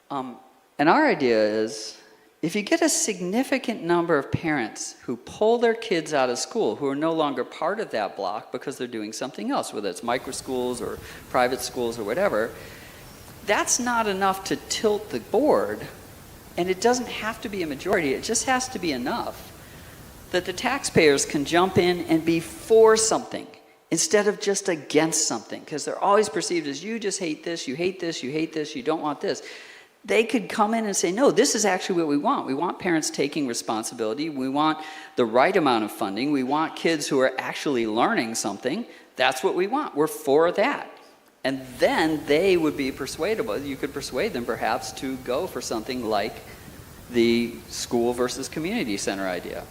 And our idea is, if you get a significant number of parents who pull their kids out of school, who are no longer part of that block because they're doing something else, whether it's micro schools or private schools or whatever, that's not enough to tilt the board. And it doesn't have to be a majority, it just has to be enough that the taxpayers can jump in and be for something instead of just against something, because they're always perceived as, you just hate this, you hate this, you hate this, you don't want this. They could come in and say, no, this is actually what we want. We want parents taking responsibility. We want the right amount of funding. We want kids who are actually learning something. That's what we want. We're for that. And then they would be persuadable. You could persuade them perhaps to go for something like the school versus community center idea.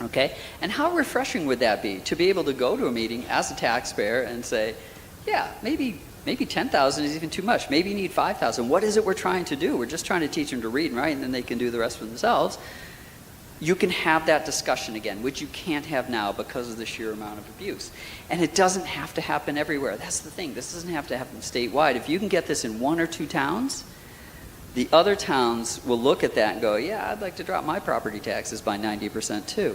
Okay? And how refreshing would that be to be able to go to a meeting as a taxpayer and say, yeah, maybe 10,000 is even too much. Maybe you need 5,000. What is it we're trying to do? We're just trying to teach them to read and write, and then they can do the rest for themselves. You can have that discussion again, which you can't have now because of the sheer amount of abuse. And it doesn't have to happen everywhere. That's the thing. This doesn't have to happen statewide. If you can get this in 1 or 2 towns, the other towns will look at that and go, yeah, I'd like to drop my property taxes by 90% too.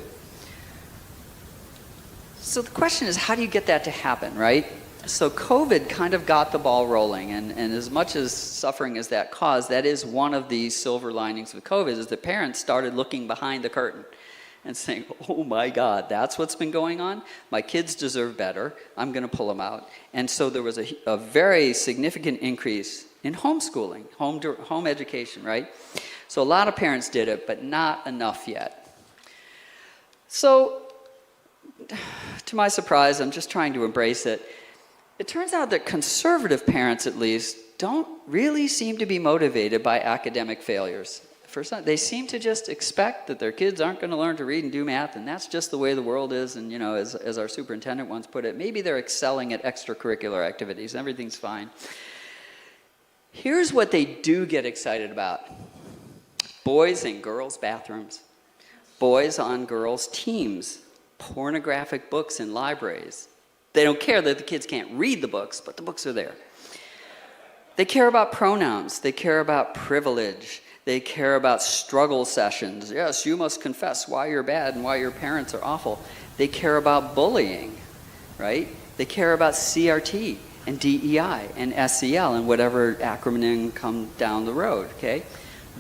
So the question is, how do you get that to happen, right? So COVID kind of got the ball rolling, and as much as suffering as that caused, that is one of the silver linings of COVID, is that parents started looking behind the curtain and saying, oh my God, that's what's been going on? My kids deserve better. I'm going to pull them out. And so there was a very significant increase in homeschooling, home education, right? So a lot of parents did it, but not enough yet. So to my surprise, I'm just trying to embrace it. It turns out that conservative parents, at least, don't really seem to be motivated by academic failures. They seem to just expect that their kids aren't going to learn to read and do math, and that's just the way the world is. And, you know, as our superintendent once put it, maybe they're excelling at extracurricular activities. Everything's fine. Here's what they do get excited about. Boys and girls' bathrooms. Boys on girls' teams. Pornographic books in libraries. They don't care that the kids can't read the books, but the books are there. They care about pronouns. They care about privilege. They care about struggle sessions. Yes, you must confess why you're bad and why your parents are awful. They care about bullying, right? They care about CRT and DEI and SEL and whatever acronym come down the road, okay?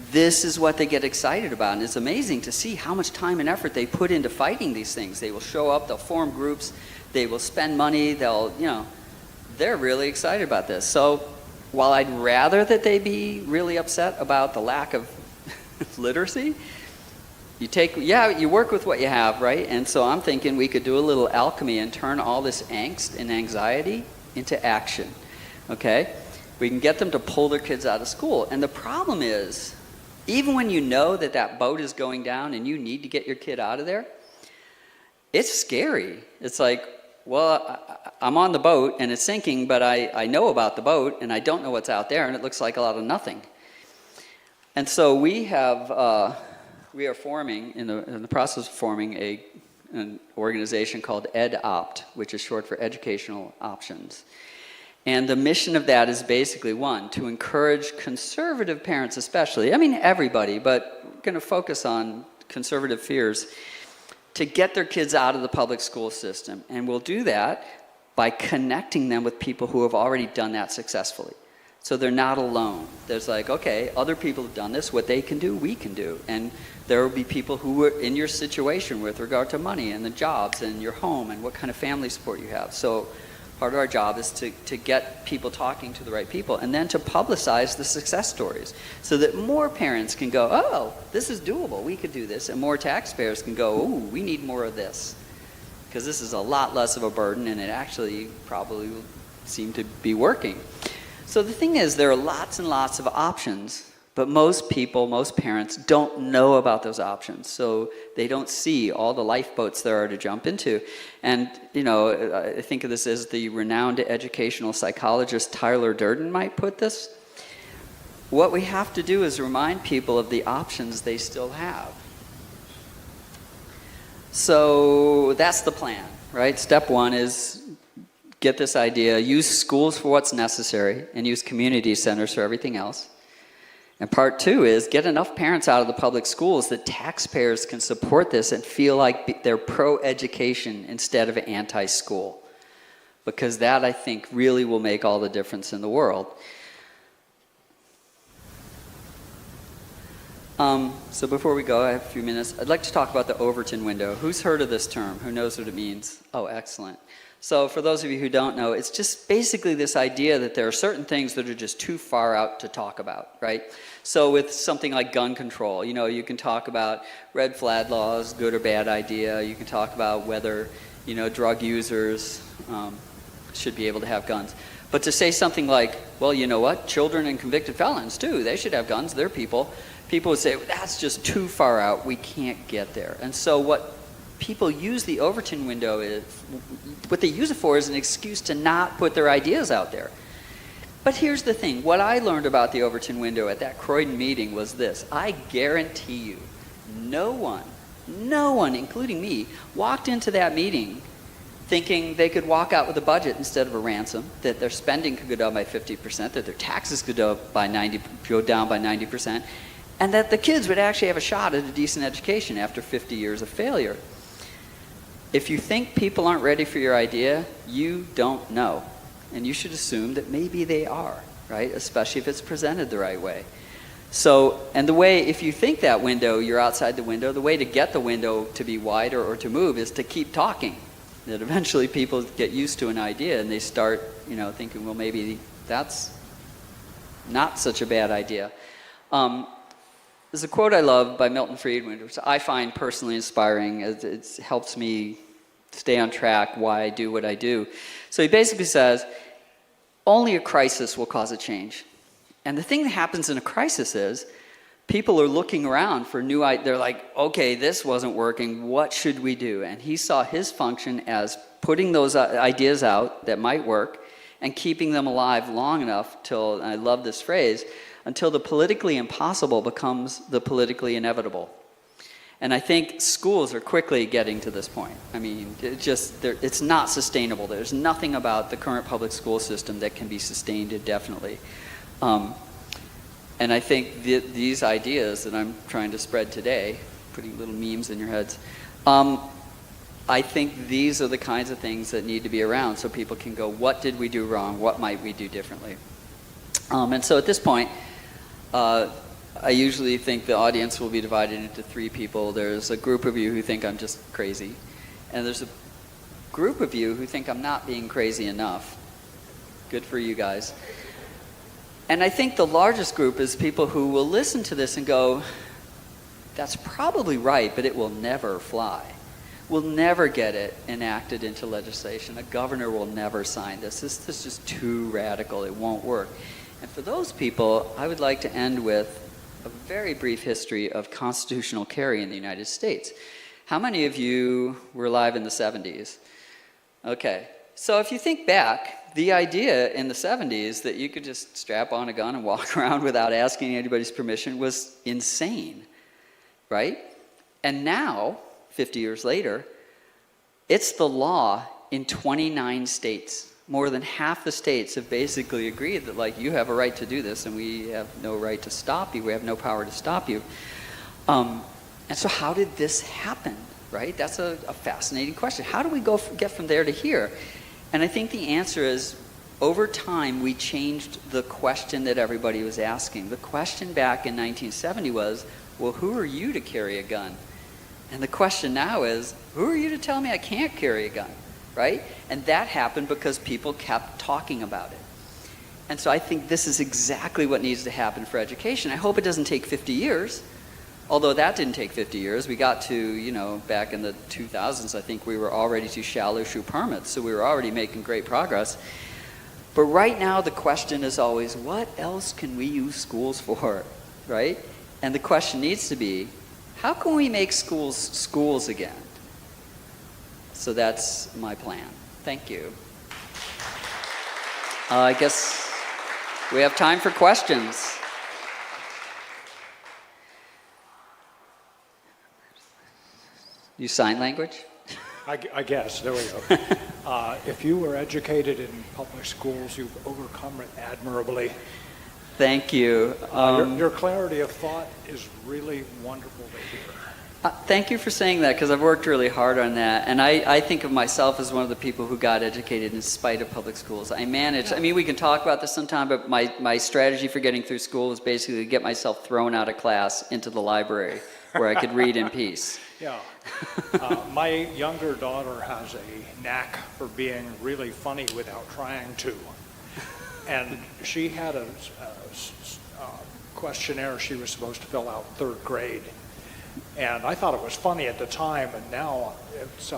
This is what they get excited about, and it's amazing to see how much time and effort they put into fighting these things. They will show up, they'll form groups, they will spend money, they're really excited about this. So while I'd rather that they be really upset about the lack of literacy, you work with what you have, right? And so I'm thinking we could do a little alchemy and turn all this angst and anxiety into action, okay? We can get them to pull their kids out of school. And the problem is, even when you know that that boat is going down and you need to get your kid out of there, it's scary. It's like, well, I'm on the boat and it's sinking, but I know about the boat and I don't know what's out there, and it looks like a lot of nothing. And so we are forming, in the process of forming an organization called EdOpt, which is short for Educational Options. And the mission of that is basically, one, to encourage conservative parents especially, I mean everybody, but we're going to focus on conservative fears, to get their kids out of the public school system. And we'll do that by connecting them with people who have already done that successfully. So they're not alone. There's like, okay, other people have done this, what they can do, we can do. And there will be people who are in your situation with regard to money and the jobs and your home and what kind of family support you have. So part of our job is to get people talking to the right people, and then to publicize the success stories so that more parents can go, oh, this is doable, we could do this, and more taxpayers can go, ooh, we need more of this, because this is a lot less of a burden and it actually probably will seem to be working. So the thing is, there are lots and lots of options, but most people, most parents don't know about those options, so they don't see all the lifeboats there are to jump into. And, I think of this as the renowned educational psychologist Tyler Durden might put this. What we have to do is remind people of the options they still have. So that's the plan, right? Step one is get this idea, use schools for what's necessary, and use community centers for everything else. And part two is get enough parents out of the public schools that taxpayers can support this and feel like they're pro-education instead of anti-school. Because that, I think, really will make all the difference in the world. So before we go, I have a few minutes. I'd like to talk about the Overton window. Who's heard of this term? Who knows what it means? Oh, excellent. So for those of you who don't know, it's just basically this idea that there are certain things that are just too far out to talk about, right? So with something like gun control, you can talk about red flag laws, good or bad idea. You can talk about whether, drug users should be able to have guns. But to say something like, well, you know what? Children and convicted felons, too, they should have guns. They're people. People would say, well, that's just too far out. We can't get there. And so what people use the Overton window is, what they use it for is an excuse to not put their ideas out there. But here's the thing. What I learned about the Overton window at that Croydon meeting was this. I guarantee you, no one, including me, walked into that meeting thinking they could walk out with a budget instead of a ransom, that their spending could go down by 50%, that their taxes could go down by 90%, and that the kids would actually have a shot at a decent education after 50 years of failure. If you think people aren't ready for your idea, you don't know. And you should assume that maybe they are, right? Especially if it's presented the right way. So, and the way, if you think that window, you're outside the window, the way to get the window to be wider or to move is to keep talking. That eventually people get used to an idea and they start, thinking, well, maybe that's not such a bad idea. There's a quote I love by Milton Friedman, which I find personally inspiring. It helps me stay on track, why I do what I do. So he basically says, only a crisis will cause a change. And the thing that happens in a crisis is people are looking around for new ideas. They're like, okay, this wasn't working. What should we do? And he saw his function as putting those ideas out that might work and keeping them alive long enough till, and I love this phrase, until the politically impossible becomes the politically inevitable. And I think schools are quickly getting to this point. I mean, it's not sustainable. There's nothing about the current public school system that can be sustained indefinitely. And I think these ideas that I'm trying to spread today, putting little memes in your heads, I I think these are the kinds of things that need to be around so people can go, what did we do wrong? What might we do differently? And so at this point, I usually think the audience will be divided into three people. There's a group of you who think I'm just crazy, and there's a group of you who think I'm not being crazy enough. Good for you guys. And I think the largest group is people who will listen to this and go, that's probably right, but it will never fly. We'll never get it enacted into legislation. A governor will never sign this. This is just too radical. It won't work. And for those people, I would like to end with a very brief history of constitutional carry in the United States. How many of you were alive in the 70s? Okay, so if you think back, the idea in the 70s that you could just strap on a gun and walk around without asking anybody's permission was insane, right? And now, 50 years later, it's the law in 29 states. More than half the states have basically agreed that, like, you have a right to do this and we have no right to stop you. We have no power to stop you. And so how did this happen, right? That's a fascinating question. How do we get from there to here? And I think the answer is, over time, we changed the question that everybody was asking. The question back in 1970 was, well, who are you to carry a gun? And the question now is, who are you to tell me I can't carry a gun, right? And that happened because people kept talking about it. And so I think this is exactly what needs to happen for education. I hope it doesn't take 50 years, although that didn't take 50 years. We got to, back in the 2000s, I think we were already to shall issue permits, so we were already making great progress. But right now the question is always, what else can we use schools for, right? And the question needs to be, how can we make schools schools again? So that's my plan. Thank you. I guess we have time for questions. You sign language? I guess, there we go. If you were educated in public schools, you've overcome it admirably. Thank you. Your clarity of thought is really wonderful to hear. Thank you for saying that, because I've worked really hard on that. And I think of myself as one of the people who got educated in spite of public schools. I managed, we can talk about this sometime, but my strategy for getting through school was basically to get myself thrown out of class into the library where I could read in peace. Yeah. My younger daughter has a knack for being really funny without trying to. And she had a questionnaire she was supposed to fill out in third grade. And I thought it was funny at the time, and now it's,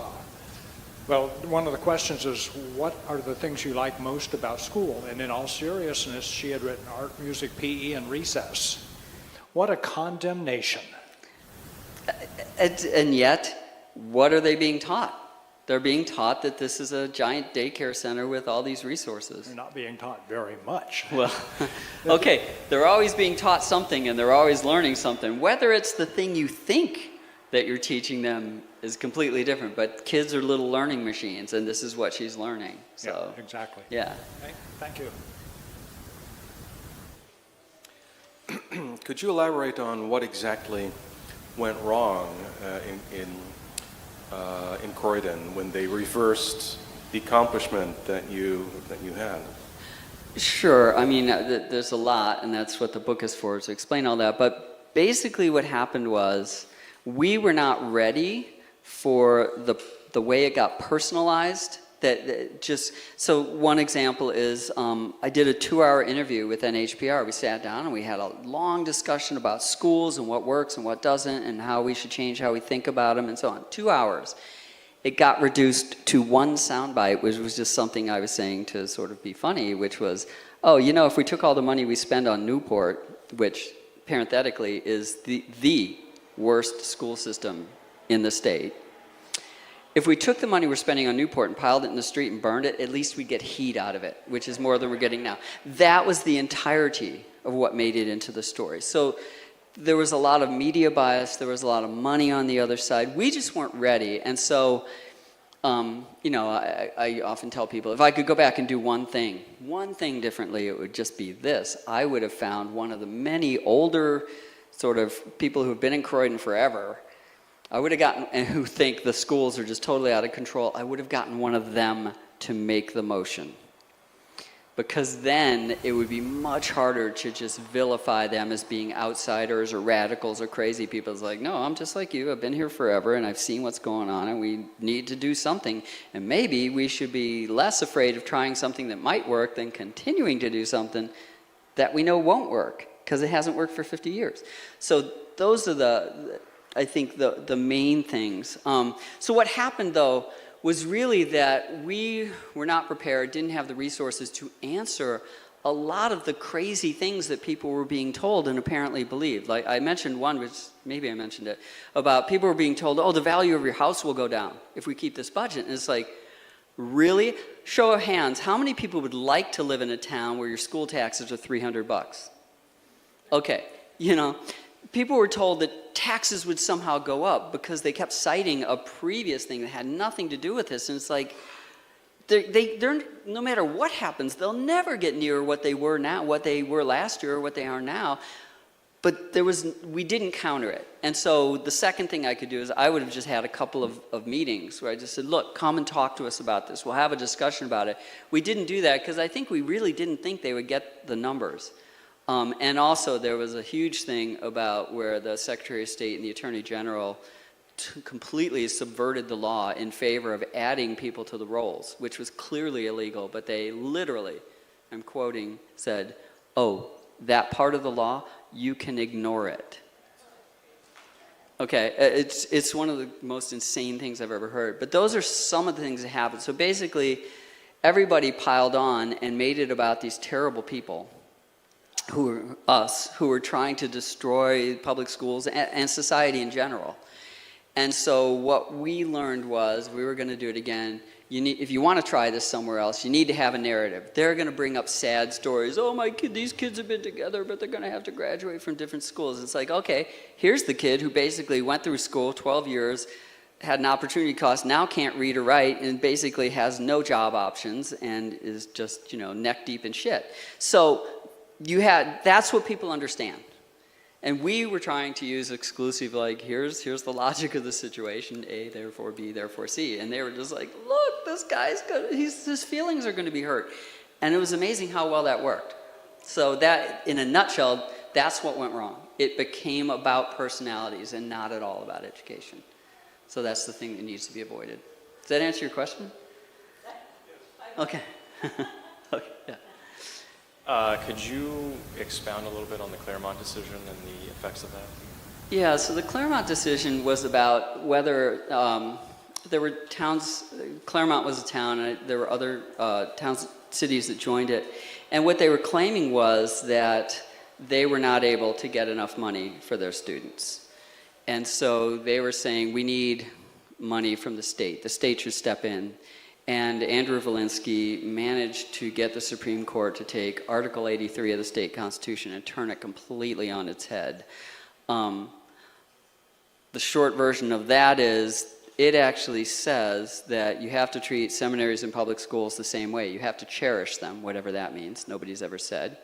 one of the questions is, what are the things you like most about school? And in all seriousness, she had written art, music, PE, and recess. What a condemnation. And yet, what are they being taught? They're being taught that this is a giant daycare center with all these resources. They're not being taught very much. Well, okay, they're always being taught something and they're always learning something. Whether it's the thing you think that you're teaching them is completely different, but kids are little learning machines, and this is what she's learning. So, yeah, exactly. Yeah. Thank you. Could you elaborate on what exactly went wrong in Croydon when they reversed the accomplishment that you had? Sure. There's a lot, and that's what the book is for, to explain all that. But basically what happened was we were not ready for the way it got personalized. So one example is I did a 2-hour interview with NHPR. We sat down and we had a long discussion about schools and what works and what doesn't and how we should change how we think about them and so on. 2 hours. It got reduced to one soundbite, which was just something I was saying to sort of be funny, which was, if we took all the money we spend on Newport, which parenthetically is the worst school system in the state, if we took the money we're spending on Newport and piled it in the street and burned it, at least we'd get heat out of it, which is more than we're getting now. That was the entirety of what made it into the story. So there was a lot of media bias, there was a lot of money on the other side. We just weren't ready. And so, I often tell people, if I could go back and do one thing differently, it would just be this. I would have found one of the many older sort of people who've been in Croydon forever, I would have gotten, and who think the schools are just totally out of control, I would have gotten one of them to make the motion. Because then it would be much harder to just vilify them as being outsiders or radicals or crazy people. It's like, no, I'm just like you. I've been here forever and I've seen what's going on and we need to do something. And maybe we should be less afraid of trying something that might work than continuing to do something that we know won't work because it hasn't worked for 50 years. So those are I think the main things. So what happened though was really that we were not prepared, didn't have the resources to answer a lot of the crazy things that people were being told and apparently believed. Like I mentioned one, which maybe I mentioned it, about people were being told, oh, the value of your house will go down if we keep this budget. And it's like, really? Show of hands, how many people would like to live in a town where your school taxes are $300? Okay, people were told that taxes would somehow go up because they kept citing a previous thing that had nothing to do with this. And it's like, they're no matter what happens, they'll never get near what they were now, what they were last year, or what they are now. But we didn't counter it. And so the second thing I could do is I would have just had a couple of meetings where I just said, look, come and talk to us about this. We'll have a discussion about it. We didn't do that because I think we really didn't think they would get the numbers. And also there was a huge thing about where the Secretary of State and the Attorney General completely subverted the law in favor of adding people to the rolls, which was clearly illegal, but they literally, I'm quoting, said, oh, that part of the law, you can ignore it. Okay, it's one of the most insane things I've ever heard, but those are some of the things that happened. So basically, everybody piled on and made it about these terrible people who were trying to destroy public schools and society in general. And so what we learned was, we were going to do it again, if you want to try this somewhere else, you need to have a narrative. They're going to bring up sad stories. Oh, these kids have been together, but they're going to have to graduate from different schools. It's like, okay, here's the kid who basically went through school 12 years, had an opportunity cost, now can't read or write, and basically has no job options and is just, neck deep in shit. So that's what people understand. And we were trying to use exclusive, like, here's the logic of the situation, A, therefore B, therefore C. And they were just like, look, this guy's good, his feelings are going to be hurt. And it was amazing how well that worked. So that, in a nutshell, that's what went wrong. It became about personalities and not at all about education. So that's the thing that needs to be avoided. Does that answer your question? Okay. Okay, yeah. Could you expound a little bit on the Claremont decision and the effects of that? Yeah, so the Claremont decision was about whether there were towns, Claremont was a town, and there were other towns, cities that joined it. And what they were claiming was that they were not able to get enough money for their students. And so they were saying, we need money from the state. The state should step in. And Andrew Valinsky managed to get the Supreme Court to take Article 83 of the state constitution and turn it completely on its head. The short version of that is, it actually says that you have to treat seminaries and public schools the same way. You have to cherish them, whatever that means. Nobody's ever said.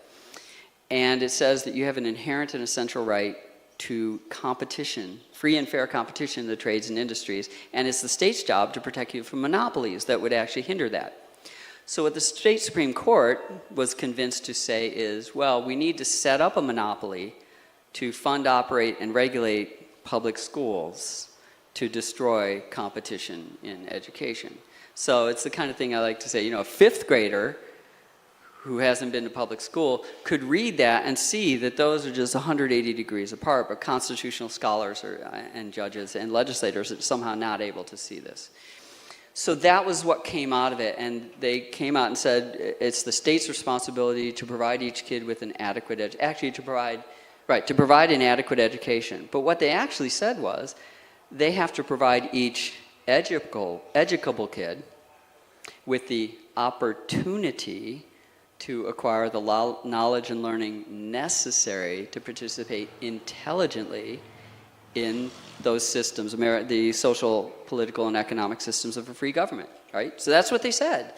And it says that you have an inherent and essential right to competition, free and fair competition in the trades and industries, and it's the state's job to protect you from monopolies that would actually hinder that. So what the state Supreme Court was convinced to say is, well, we need to set up a monopoly to fund, operate, and regulate public schools to destroy competition in education. So it's the kind of thing I like to say, a fifth grader who hasn't been to public school could read that and see that those are just 180 degrees apart, but constitutional scholars and judges and legislators are somehow not able to see this. So that was what came out of it, and they came out and said it's the state's responsibility to provide each kid with an adequate to provide an adequate education. But what they actually said was they have to provide each educable kid with the opportunity to acquire the knowledge and learning necessary to participate intelligently in those systems, the social, political, and economic systems of a free government, right? So that's what they said.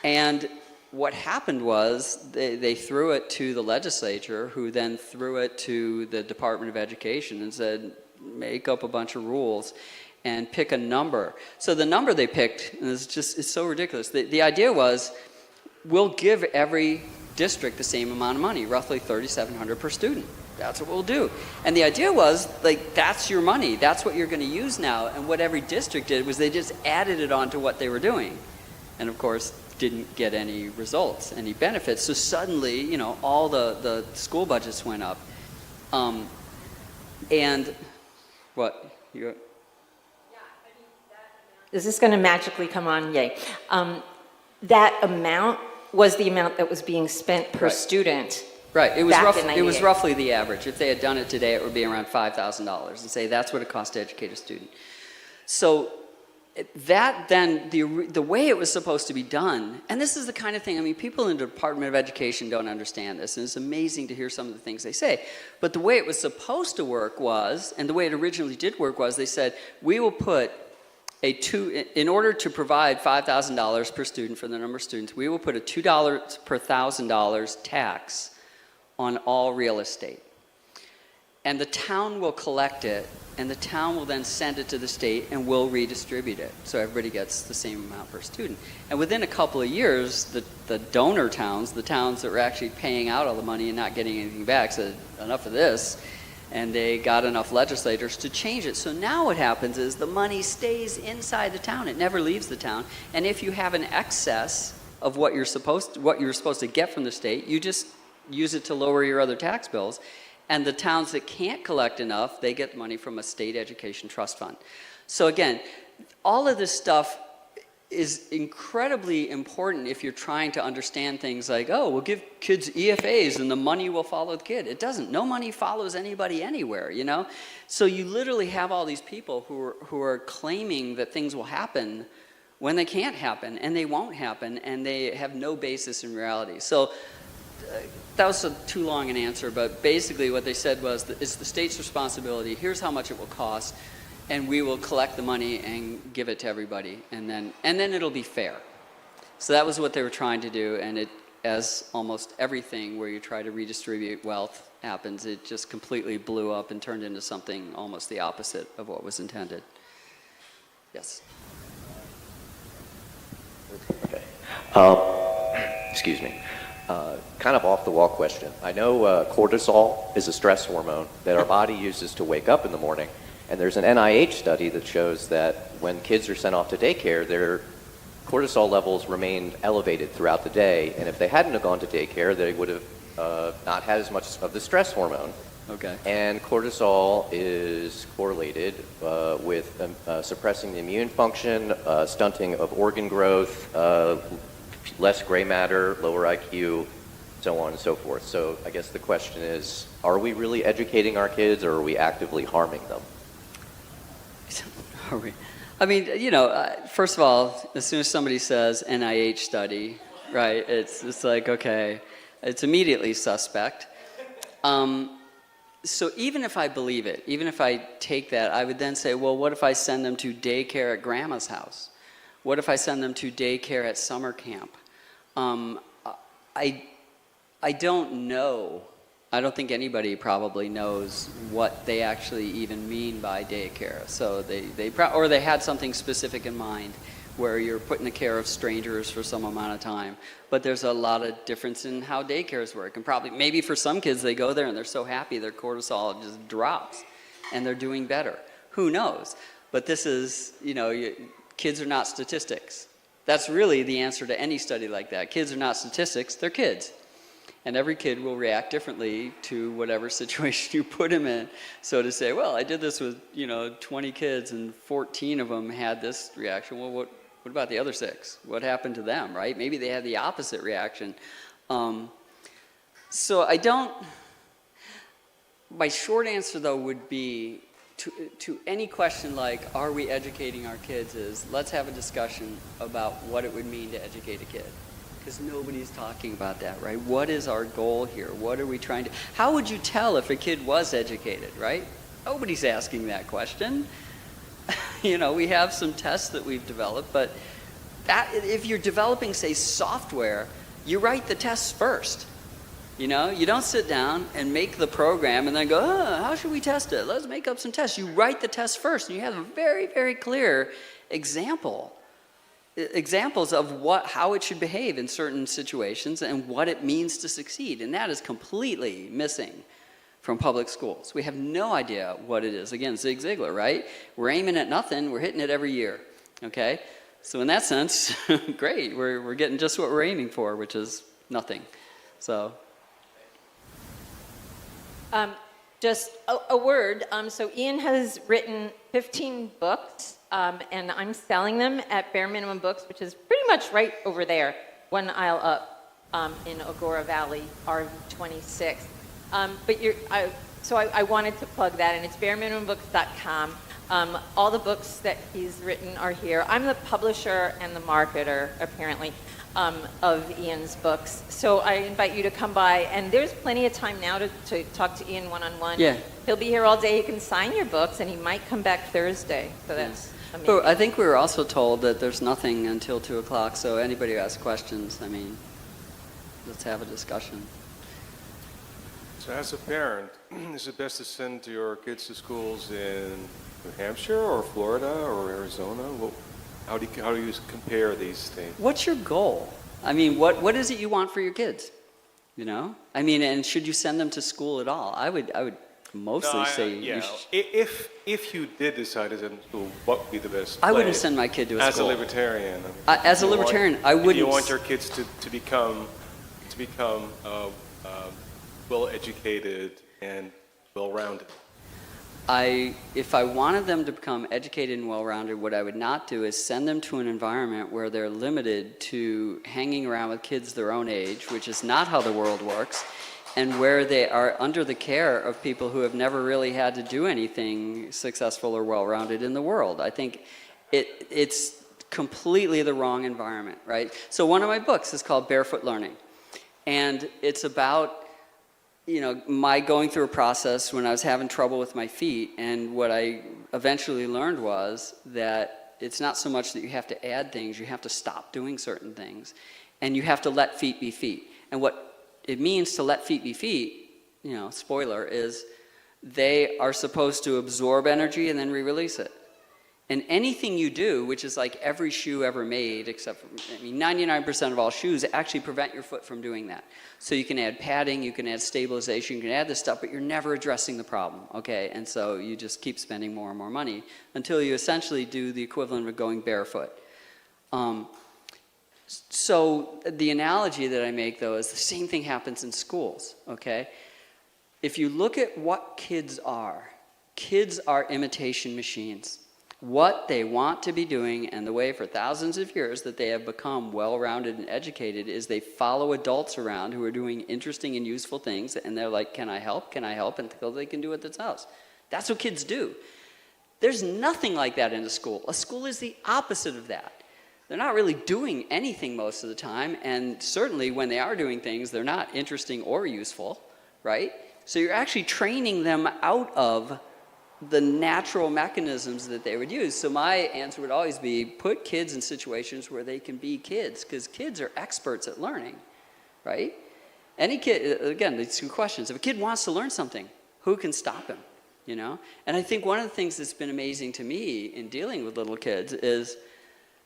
And what happened was they threw it to the legislature, who then threw it to the Department of Education and said, make up a bunch of rules and pick a number. So the number they picked, and it's so ridiculous. The idea was, we'll give every district the same amount of money, roughly $3,700 per student. That's what we'll do. And the idea was, like, that's your money. That's what you're going to use now. And what every district did was they just added it on to what they were doing. And of course, didn't get any results, any benefits. So suddenly, you know, all the school budgets went up. And what? Is this going to magically come on? Yay. That amount was the amount that was being spent per Right. student. Right. It was back in it was 98. roughly the average. If they had done it today, it would be around $5,000. And say that's what it costs to educate a student. So that then, the way it was supposed to be done, and this is the kind of thing, I mean, people in the Department of Education don't understand this, and it's amazing to hear some of the things they say. But the way it was supposed to work was, and the way it originally did work was, they said, we will put in order to provide $5,000 per student for the number of students, we will put a $2 per $1,000 tax on all real estate. And the town will collect it, and the town will then send it to the state and will redistribute it. So everybody gets the same amount per student. And within a couple of years, the donor towns, the towns that were actually paying out all the money and not getting anything back, said, enough of this. And they got enough legislators to change it. So now what happens is the money stays inside the town. It never leaves the town. And if you have an excess of what you're supposed to get from the state, you just use it to lower your other tax bills. And the towns that can't collect enough, they get money from a state education trust fund. So again, all of this stuff is incredibly important if you're trying to understand things like, oh, we'll give kids EFAs and the money will follow the kid. It doesn't. No money follows anybody anywhere, you know? So you literally have all these people who are claiming that things will happen when they can't happen, and they won't happen, and they have no basis in reality. So that was too long an answer, but basically what they said was that it's the state's responsibility. Here's how much it will cost, and we will collect the money and give it to everybody, and then it'll be fair. So that was what they were trying to do, and it, as almost everything where you try to redistribute wealth happens, it just completely blew up and turned into something almost the opposite of what was intended. Yes. Okay. Excuse me. Kind of off the wall question. I know cortisol is a stress hormone that our body uses to wake up in the morning. And there's an NIH study that shows that when kids are sent off to daycare, their cortisol levels remained elevated throughout the day. And if they hadn't have gone to daycare, they would have not had as much of the stress hormone. Okay. And cortisol is correlated with suppressing the immune function, stunting of organ growth, less gray matter, lower IQ, so on and so forth. So I guess the question is, are we really educating our kids, or are we actively harming them? I mean, you know, first of all, as soon as somebody says NIH study, right, it's like, okay, it's immediately suspect. So even if I believe it, even if I take that, I would then say, well, what if I send them to daycare at grandma's house? What if I send them to daycare at summer camp? I don't know. I don't think anybody probably knows what they actually even mean by daycare. So or they had something specific in mind where you're put in the care of strangers for some amount of time. But there's a lot of difference in how daycares work. And probably, maybe for some kids, they go there and they're so happy their cortisol just drops and they're doing better. Who knows? But this is, you know, kids are not statistics. That's really the answer to any study like that. Kids are not statistics, they're kids. And every kid will react differently to whatever situation you put them in. So to say, well, I did this with, 20 kids and 14 of them had this reaction. Well, what about the other 6? What happened to them, right? Maybe they had the opposite reaction. So my short answer, though, would be to any question like, are we educating our kids, is let's have a discussion about what it would mean to educate a kid. Because nobody's talking about that, right? What is our goal here? What are we trying to... How would you tell if a kid was educated, right? Nobody's asking that question. We have some tests that we've developed, but if you're developing, say, software, you write the tests first. You know, you don't sit down and make the program and then go, how should we test it? Let's make up some tests. You write the test first, and you have a very, very clear examples of how it should behave in certain situations and what it means to succeed. And that is completely missing from public schools. We have no idea what it is. Again, Zig Ziglar, right? We're aiming at nothing, we're hitting it every year, okay? So in that sense, great, we're getting just what we're aiming for, which is nothing. So. Just a word. So Ian has written 15 books, and I'm selling them at Bare Minimum Books, which is pretty much right over there, one aisle up in Agora Valley, RV26. So I wanted to plug that, and it's bareminimumbooks.com. All the books that he's written are here. I'm the publisher and the marketer, apparently, of Ian's books. So I invite you to come by, and there's plenty of time now to talk to Ian one-on-one. Yeah. He'll be here all day. He can sign your books, and he might come back Thursday. So that's amazing. But I think we were also told that there's nothing until 2 o'clock, so anybody who has questions, I mean, let's have a discussion. So as a parent, is it best to send your kids to schools in New Hampshire or Florida or Arizona? How do you compare these things? What's your goal? I mean, what is it you want for your kids? You know? I mean, and should you send them to school at all? I would mostly say you should. If you did decide to send them to school, what would be the best I wouldn't place? send my kid to a As school. a libertarian. As a libertarian, I wouldn't. If you want your kids to become well-educated and well-rounded. If I wanted them to become educated and well-rounded, what I would not do is send them to an environment where they're limited to hanging around with kids their own age, which is not how the world works, and where they are under the care of people who have never really had to do anything successful or well-rounded in the world. I think it's completely the wrong environment, right? So one of my books is called Barefoot Learning, and it's about my going through a process when I was having trouble with my feet, and what I eventually learned was that it's not so much that you have to add things, you have to stop doing certain things, and you have to let feet be feet. And what it means to let feet be feet, spoiler, is they are supposed to absorb energy and then re-release it. And anything you do, which is like every shoe ever made, except for, 99% of all shoes actually prevent your foot from doing that. So you can add padding, you can add stabilization, you can add this stuff, but you're never addressing the problem, okay? And so you just keep spending more and more money until you essentially do the equivalent of going barefoot. So the analogy that I make, though, is the same thing happens in schools, okay? If you look at what kids are imitation machines. What they want to be doing, and the way for thousands of years that they have become well-rounded and educated, is they follow adults around who are doing interesting and useful things, and they're like, can I help, until they can do it themselves. That's what kids do. There's nothing like that in a school. A school is the opposite of that. They're not really doing anything most of the time, and certainly when they are doing things, they're not interesting or useful, right? So you're actually training them out of the natural mechanisms that they would use. So my answer would always be, put kids in situations where they can be kids, because kids are experts at learning, right? Any kid, again, these two questions. If a kid wants to learn something, who can stop him, And I think one of the things that's been amazing to me in dealing with little kids is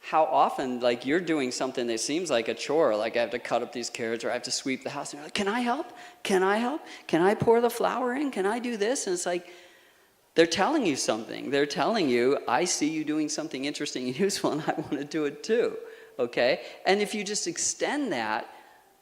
how often, like, you're doing something that seems like a chore, like I have to cut up these carrots or I have to sweep the house, and you're like, can I help? Can I help? Can I pour the flour in? Can I do this? And it's like, they're telling you something. They're telling you, I see you doing something interesting and useful, and I want to do it too, okay? And if you just extend that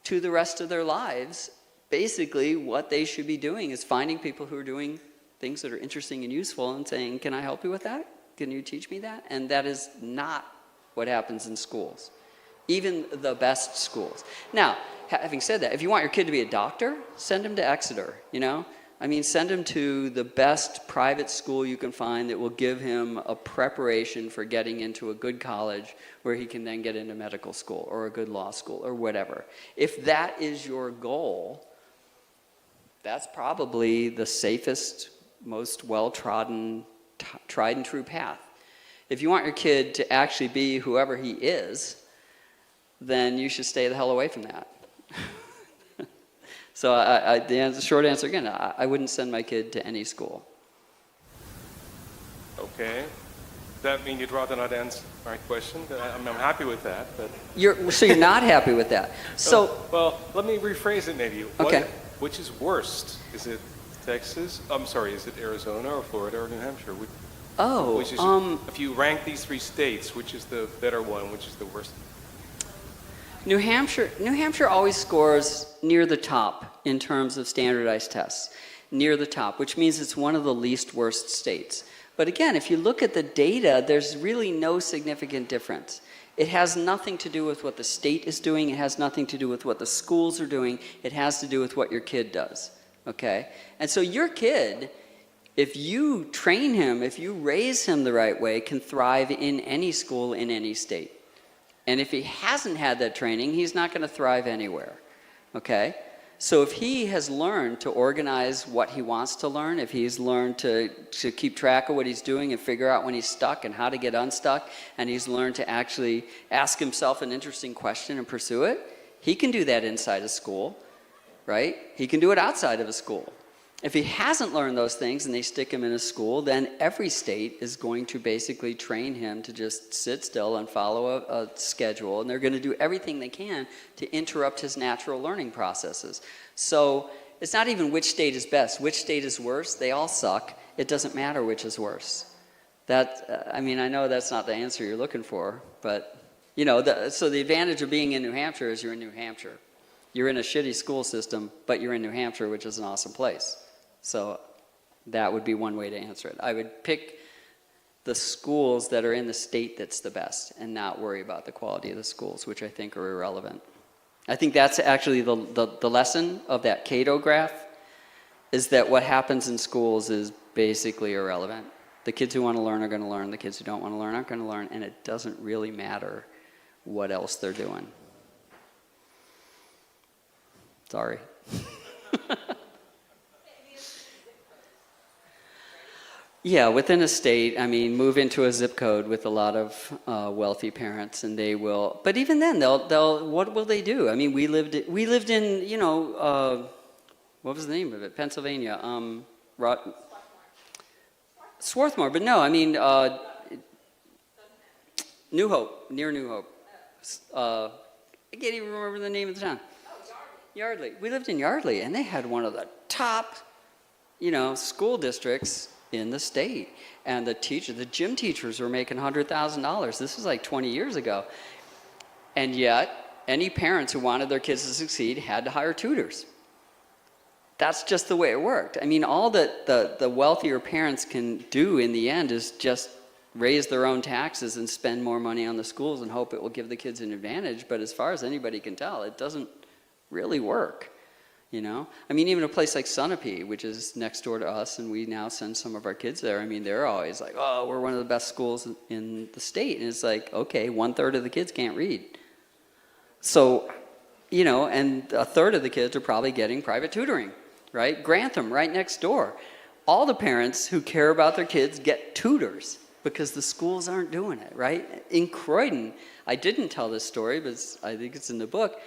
to the rest of their lives, basically what they should be doing is finding people who are doing things that are interesting and useful and saying, can I help you with that? Can you teach me that? And that is not what happens in schools, even the best schools. Now, having said that, if you want your kid to be a doctor, send him to Exeter, send him to the best private school you can find that will give him a preparation for getting into a good college where he can then get into medical school or a good law school or whatever. If that is your goal, that's probably the safest, most well-trodden, tried and true path. If you want your kid to actually be whoever he is, then you should stay the hell away from that. So the short answer again, I wouldn't send my kid to any school. Okay. Does that mean you'd rather not answer my question? I'm happy with that, but... So you're not happy with that. So, well, let me rephrase it maybe. Okay. Which is worst? Is it Texas? I'm sorry, is it Arizona or Florida or New Hampshire? Which is, if you rank these three states, which is the better one, which is the worst? New Hampshire always scores near the top in terms of standardized tests. Near the top, which means it's one of the least worst states. But again, if you look at the data, there's really no significant difference. It has nothing to do with what the state is doing. It has nothing to do with what the schools are doing. It has to do with what your kid does, okay? And so your kid, if you train him, if you raise him the right way, can thrive in any school in any state. And if he hasn't had that training, he's not going to thrive anywhere, okay? So if he has learned to organize what he wants to learn, if he's learned to keep track of what he's doing and figure out when he's stuck and how to get unstuck, and he's learned to actually ask himself an interesting question and pursue it, he can do that inside a school, right? He can do it outside of a school. If he hasn't learned those things and they stick him in a school, then every state is going to basically train him to just sit still and follow a schedule, and they're going to do everything they can to interrupt his natural learning processes. So it's not even which state is best, which state is worse. They all suck. It doesn't matter which is worse. I mean, I know that's not the answer you're looking for, but, you know, so the advantage of being in New Hampshire is you're in New Hampshire. You're in a shitty school system, but you're in New Hampshire, which is an awesome place. So that would be one way to answer it. I would pick the schools that are in the state that's the best and not worry about the quality of the schools, which I think are irrelevant. I think that's actually the lesson of that Cato graph, is that what happens in schools is basically irrelevant. The kids who want to learn are going to learn. The kids who don't want to learn aren't going to learn, and it doesn't really matter what else they're doing. Sorry. Yeah, within a state, I mean, move into a zip code with a lot of wealthy parents, and they will. But even then, they'll. What will they do? I mean, we lived in, you know, what was the name of it? Pennsylvania, Swarthmore. But no, I mean, New Hope, near New Hope. I can't even remember the name of the town. Yardley. We lived in Yardley, and they had one of the top, you know, school districts in the state, and the gym teachers were making $100,000. This was like 20 years ago, and yet any parents who wanted their kids to succeed had to hire tutors. That's just the way it worked. I mean, all that the wealthier parents can do in the end is just raise their own taxes and spend more money on the schools and hope it will give the kids an advantage. But as far as anybody can tell, it doesn't really work. You know, I mean, even a place like Sunapee, which is next door to us, and we now send some of our kids there. I mean, they're always like, "Oh, we're one of the best schools in the state," and it's like, okay, 1/3 of the kids can't read. So, you know, and 1/3 of the kids are probably getting private tutoring, right? Grantham, right next door. All the parents who care about their kids get tutors because the schools aren't doing it, right? In Croydon, I didn't tell this story, but I think it's in the book.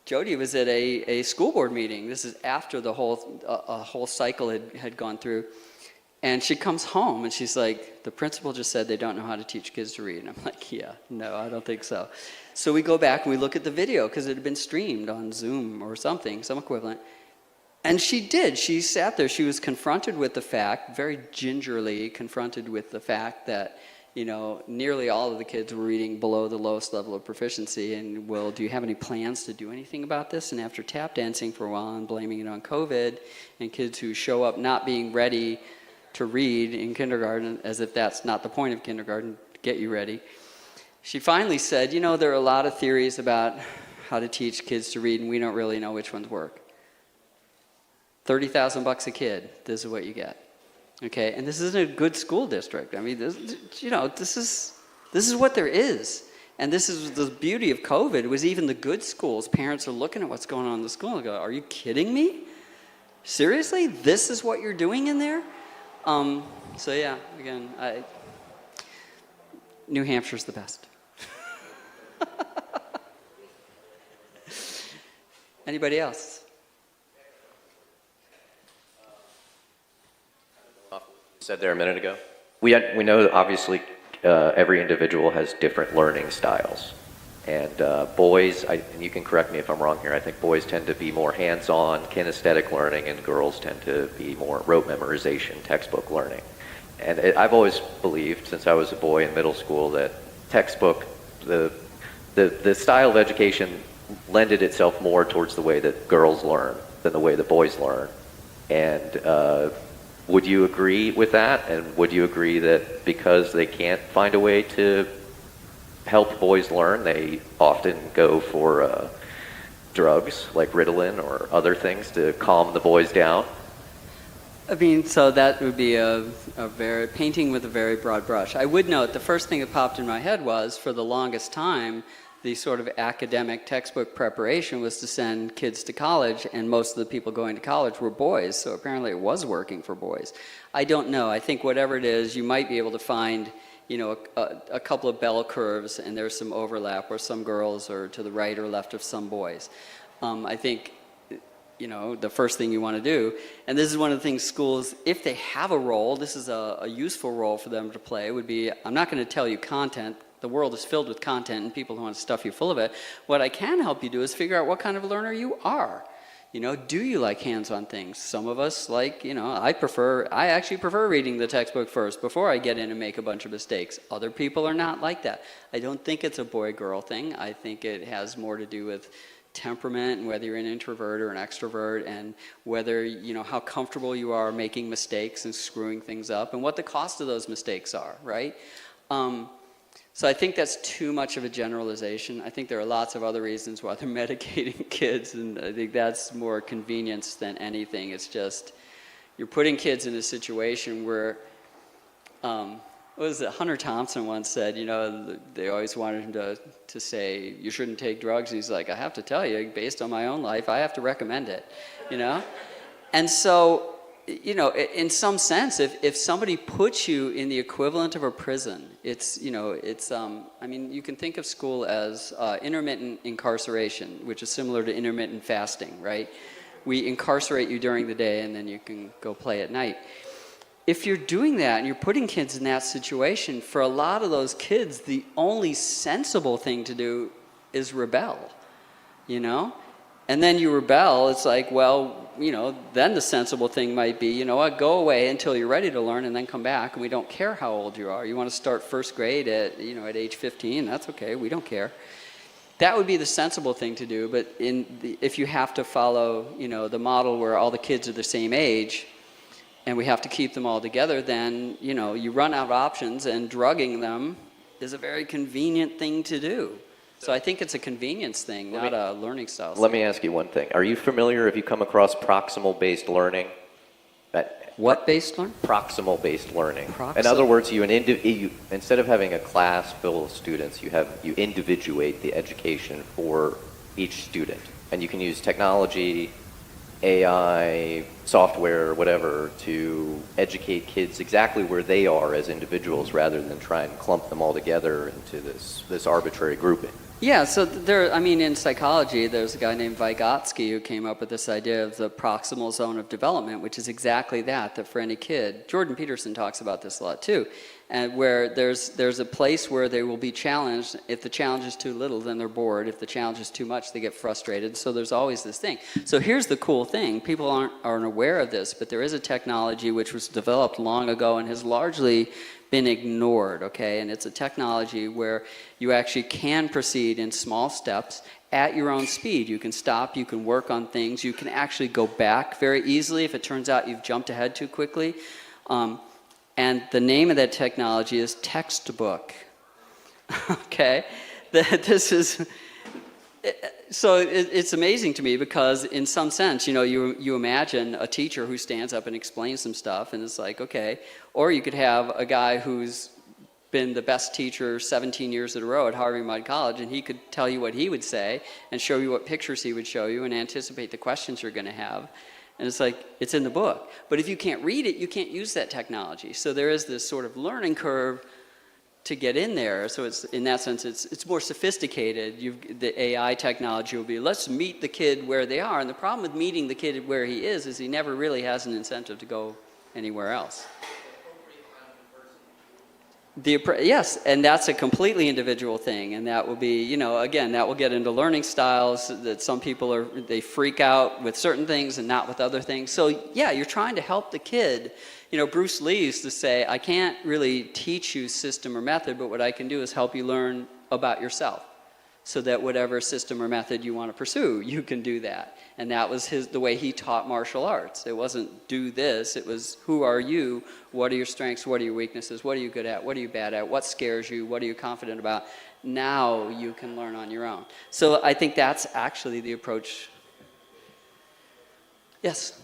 Jody was at a school board meeting. This is after the whole cycle had gone through. And she comes home and she's like, the principal just said they don't know how to teach kids to read. And I'm like, yeah, no, I don't think so. So we go back and we look at the video because it had been streamed on Zoom or something, some equivalent. And she did. She sat there. She was confronted with the fact, very gingerly confronted with the fact that, you know, nearly all of the kids were reading below the lowest level of proficiency, and, well, do you have any plans to do anything about this? And after tap dancing for a while and blaming it on COVID, and kids who show up not being ready to read in kindergarten, as if that's not the point of kindergarten, to get you ready, she finally said, you know, there are a lot of theories about how to teach kids to read, and we don't really know which ones work. $30,000 a kid, this is what you get. Okay, and this isn't a good school district. I mean, this is what there is. And this is the beauty of COVID, was even the good schools, parents are looking at what's going on in the school and go, are you kidding me? Seriously? This is what you're doing in there? So yeah, again, New Hampshire's the best. Anybody else? said there a minute ago. We know that obviously every individual has different learning styles. And boys, and you can correct me if I'm wrong here, I think boys tend to be more hands-on, kinesthetic learning, and girls tend to be more rote memorization, textbook learning. And I've always believed, since I was a boy in middle school, that textbook, the style of education lended itself more towards the way that girls learn than the way that boys learn. And would you agree with that? And would you agree that because they can't find a way to help boys learn, they often go for drugs like Ritalin or other things to calm the boys down? I mean, so that would be a very painting with a very broad brush. I would note the first thing that popped in my head was, for the longest time, the sort of academic textbook preparation was to send kids to college, and most of the people going to college were boys, so apparently it was working for boys. I don't know. I think whatever it is, you might be able to find, you know, a couple of bell curves, and there's some overlap where some girls are to the right or left of some boys. I think, you know, the first thing you want to do, and this is one of the things schools, if they have a role, this is a useful role for them to play, would be, I'm not going to tell you content. The world is filled with content and people who want to stuff you full of it. What I can help you do is figure out what kind of learner you are. You know, do you like hands-on things? Some of us like, you know, I actually prefer reading the textbook first before I get in and make a bunch of mistakes. Other people are not like that. I don't think it's a boy-girl thing. I think it has more to do with temperament and whether you're an introvert or an extrovert, and whether, you know, how comfortable you are making mistakes and screwing things up, and what the cost of those mistakes are, right? So I think that's too much of a generalization. I think there are lots of other reasons why they're medicating kids, and I think that's more convenience than anything. It's just, you're putting kids in a situation where, what was it, Hunter Thompson once said, you know, they always wanted him to say, you shouldn't take drugs. He's like, I have to tell you, based on my own life, I have to recommend it, you know? And so, you know, in some sense, if somebody puts you in the equivalent of a prison, it's, you know, it's, I mean, you can think of school as intermittent incarceration, which is similar to intermittent fasting, right? We incarcerate you during the day and then you can go play at night. If you're doing that and you're putting kids in that situation, for a lot of those kids, the only sensible thing to do is rebel, you know? And then you rebel, it's like, well, you know, then the sensible thing might be, you know what, go away until you're ready to learn and then come back, and we don't care how old you are. You want to start first grade at, you know, at age 15, that's okay, we don't care. That would be the sensible thing to do, but if you have to follow, you know, the model where all the kids are the same age, and we have to keep them all together, then, you know, you run out of options, and drugging them is a very convenient thing to do. So I think it's a convenience thing, not a learning style. Let me ask you one thing. Are you familiar, if you come across proximal-based learning? What based learning? Proximal-based learning. In other words, you instead of having a class full of students, you individuate the education for each student. And you can use technology, AI, software, whatever, to educate kids exactly where they are as individuals, rather than try and clump them all together into this arbitrary grouping. Yeah, so I mean, in psychology, there's a guy named Vygotsky who came up with this idea of the proximal zone of development, which is exactly that for any kid. Jordan Peterson talks about this a lot too, and where there's a place where they will be challenged. If the challenge is too little, then they're bored. If the challenge is too much, they get frustrated. So there's always this thing. So here's the cool thing. People aren't aware of this, but there is a technology which was developed long ago and has largely been ignored, okay? And it's a technology where you actually can proceed in small steps at your own speed. You can stop, you can work on things, you can actually go back very easily if it turns out you've jumped ahead too quickly. And the name of that technology is textbook, okay? This is... So it's amazing to me because in some sense, you know, you imagine a teacher who stands up and explains some stuff and it's like, okay. Or you could have a guy who's been the best teacher 17 years in a row at Harvey Mudd College, and he could tell you what he would say and show you what pictures he would show you and anticipate the questions you're going to have. And it's like, it's in the book. But if you can't read it, you can't use that technology. So there is this sort of learning curve to get in there. So it's, in that sense, it's more sophisticated. The AI technology will be, let's meet the kid where they are. And the problem with meeting the kid where he is he never really has an incentive to go anywhere else. Yes, and that's a completely individual thing, and that will be, again, that will get into learning styles that some people they freak out with certain things and not with other things. So yeah, you're trying to help the kid. Bruce Lee used to say, I can't really teach you system or method, but what I can do is help you learn about yourself, so that whatever system or method you want to pursue, you can do that. And that was the way he taught martial arts. It wasn't do this, it was who are you, what are your strengths, what are your weaknesses, what are you good at, what are you bad at, what scares you, what are you confident about. Now you can learn on your own. So I think that's actually the approach. Yes?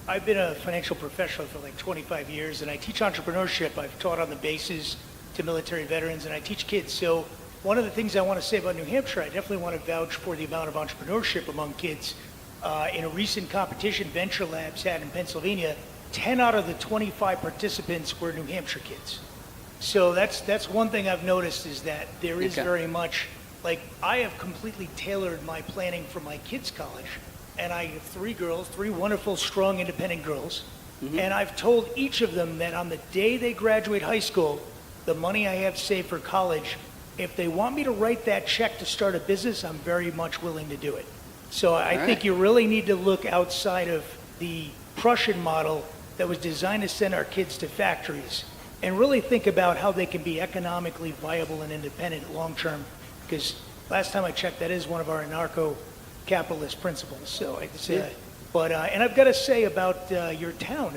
I've been a financial professional for like 25 years, and I teach entrepreneurship. I've taught on the bases to military veterans, and I teach kids. So one of the things I want to say about New Hampshire, I definitely want to vouch for the amount of entrepreneurship among kids. In a recent competition Venture Labs had in Pennsylvania, 10 out of the 25 participants were New Hampshire kids. So that's one thing I've noticed, is that there is very much, like, I have completely tailored my planning for my kids' college. And I have 3 girls, 3 wonderful, strong, independent girls. And I've told each of them that on the day they graduate high school, the money I have saved for college, if they want me to write that check to start a business, I'm very much willing to do it. So I think you really need to look outside of the Prussian model that was designed to send our kids to factories, and really think about how they can be economically viable and independent long term. Because last time I checked, that is one of our anarcho-capitalist principles. So I'd say, and I've got to say about your town,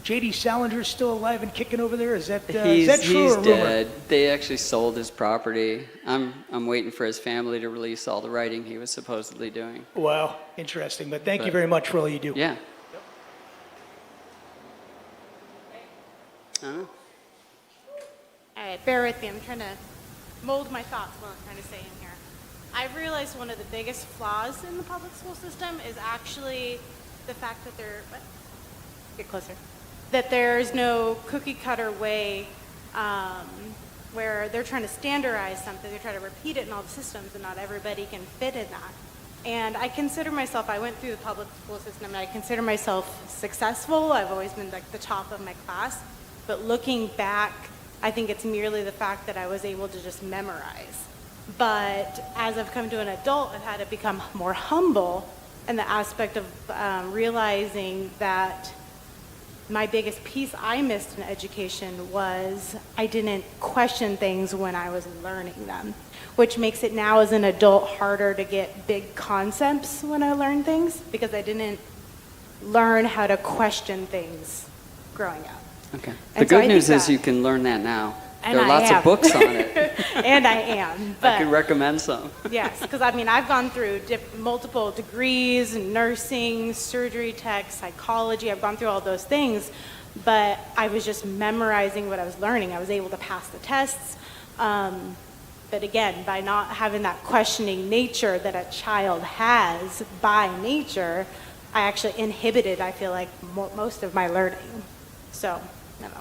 J.D. Salinger's still alive and kicking over there? Is that true He's or rumor? dead. They actually sold his property. I'm waiting for his family to release all the writing he was supposedly doing. Wow, interesting. But thank you very much for all you do. Yeah. I don't know. All right, bear with me. I'm trying to mold my thoughts while I'm trying to say in here. I've realized one of the biggest flaws in the public school system is actually the fact that get closer, that there's no cookie cutter way where they're trying to standardize something, they try to repeat it in all the systems, and not everybody can fit in that. And I consider myself, I went through the public school system, and I consider myself successful. I've always been like the top of my class. But looking back, I think it's merely the fact that I was able to just memorize. But as I've come to an adult, I've had to become more humble in the aspect of realizing that my biggest piece I missed in education was I didn't question things when I was learning them, which makes it now as an adult harder to get big concepts when I learn things, because I didn't learn how to question things growing up. Okay. And The so I good think news is that- you can learn that now. And There are I lots am. of books on it. And I am, but I could recommend some. yes, because I mean, I've gone through multiple degrees, nursing, surgery tech, psychology. I've gone through all those things, but I was just memorizing what I was learning. I was able to pass the tests. But again, by not having that questioning nature that a child has by nature, I actually inhibited, I feel like, most of my learning. So, I don't know.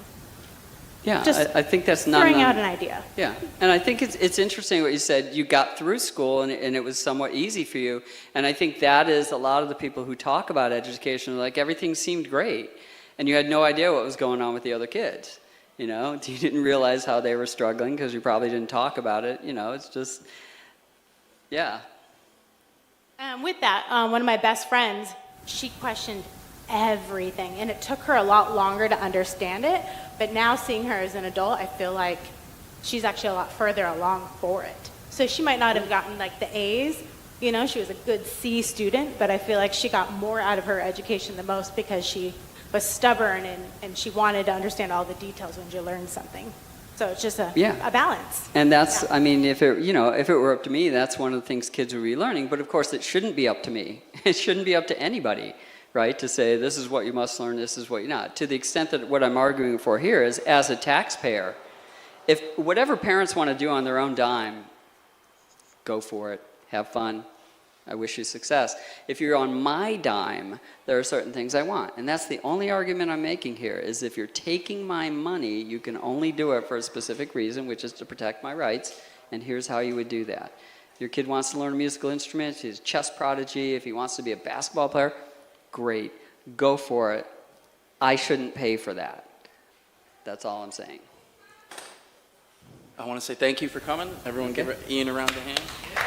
Yeah, Just I think that's not throwing out an idea. Yeah, and I think it's interesting what you said. You got through school and it was somewhat easy for you. And I think that is a lot of the people who talk about education, like everything seemed great. And you had no idea what was going on with the other kids. You didn't realize how they were struggling because you probably didn't talk about it. It's just, yeah. With that, one of my best friends, she questioned everything, and it took her a lot longer to understand it, but now seeing her as an adult, I feel like she's actually a lot further along for it. So she might not have gotten like the A's, she was a good C student, but I feel like she got more out of her education than most because she was stubborn and she wanted to understand all the details when you learn something. So it's just a balance. And that's, I mean, if it were up to me, that's one of the things kids would be learning. But of course, it shouldn't be up to me. It shouldn't be up to anybody, right? To say, this is what you must learn, this is what you're not. To the extent that what I'm arguing for here is, as a taxpayer, if whatever parents want to do on their own dime, go for it, have fun. I wish you success. If you're on my dime, there are certain things I want. And that's the only argument I'm making here, is if you're taking my money, you can only do it for a specific reason, which is to protect my rights, and here's how you would do that. Your kid wants to learn a musical instrument, he's a chess prodigy, if he wants to be a basketball player, great, go for it. I shouldn't pay for that. That's all I'm saying. I want to say thank you for coming. Everyone give Ian a round of hand.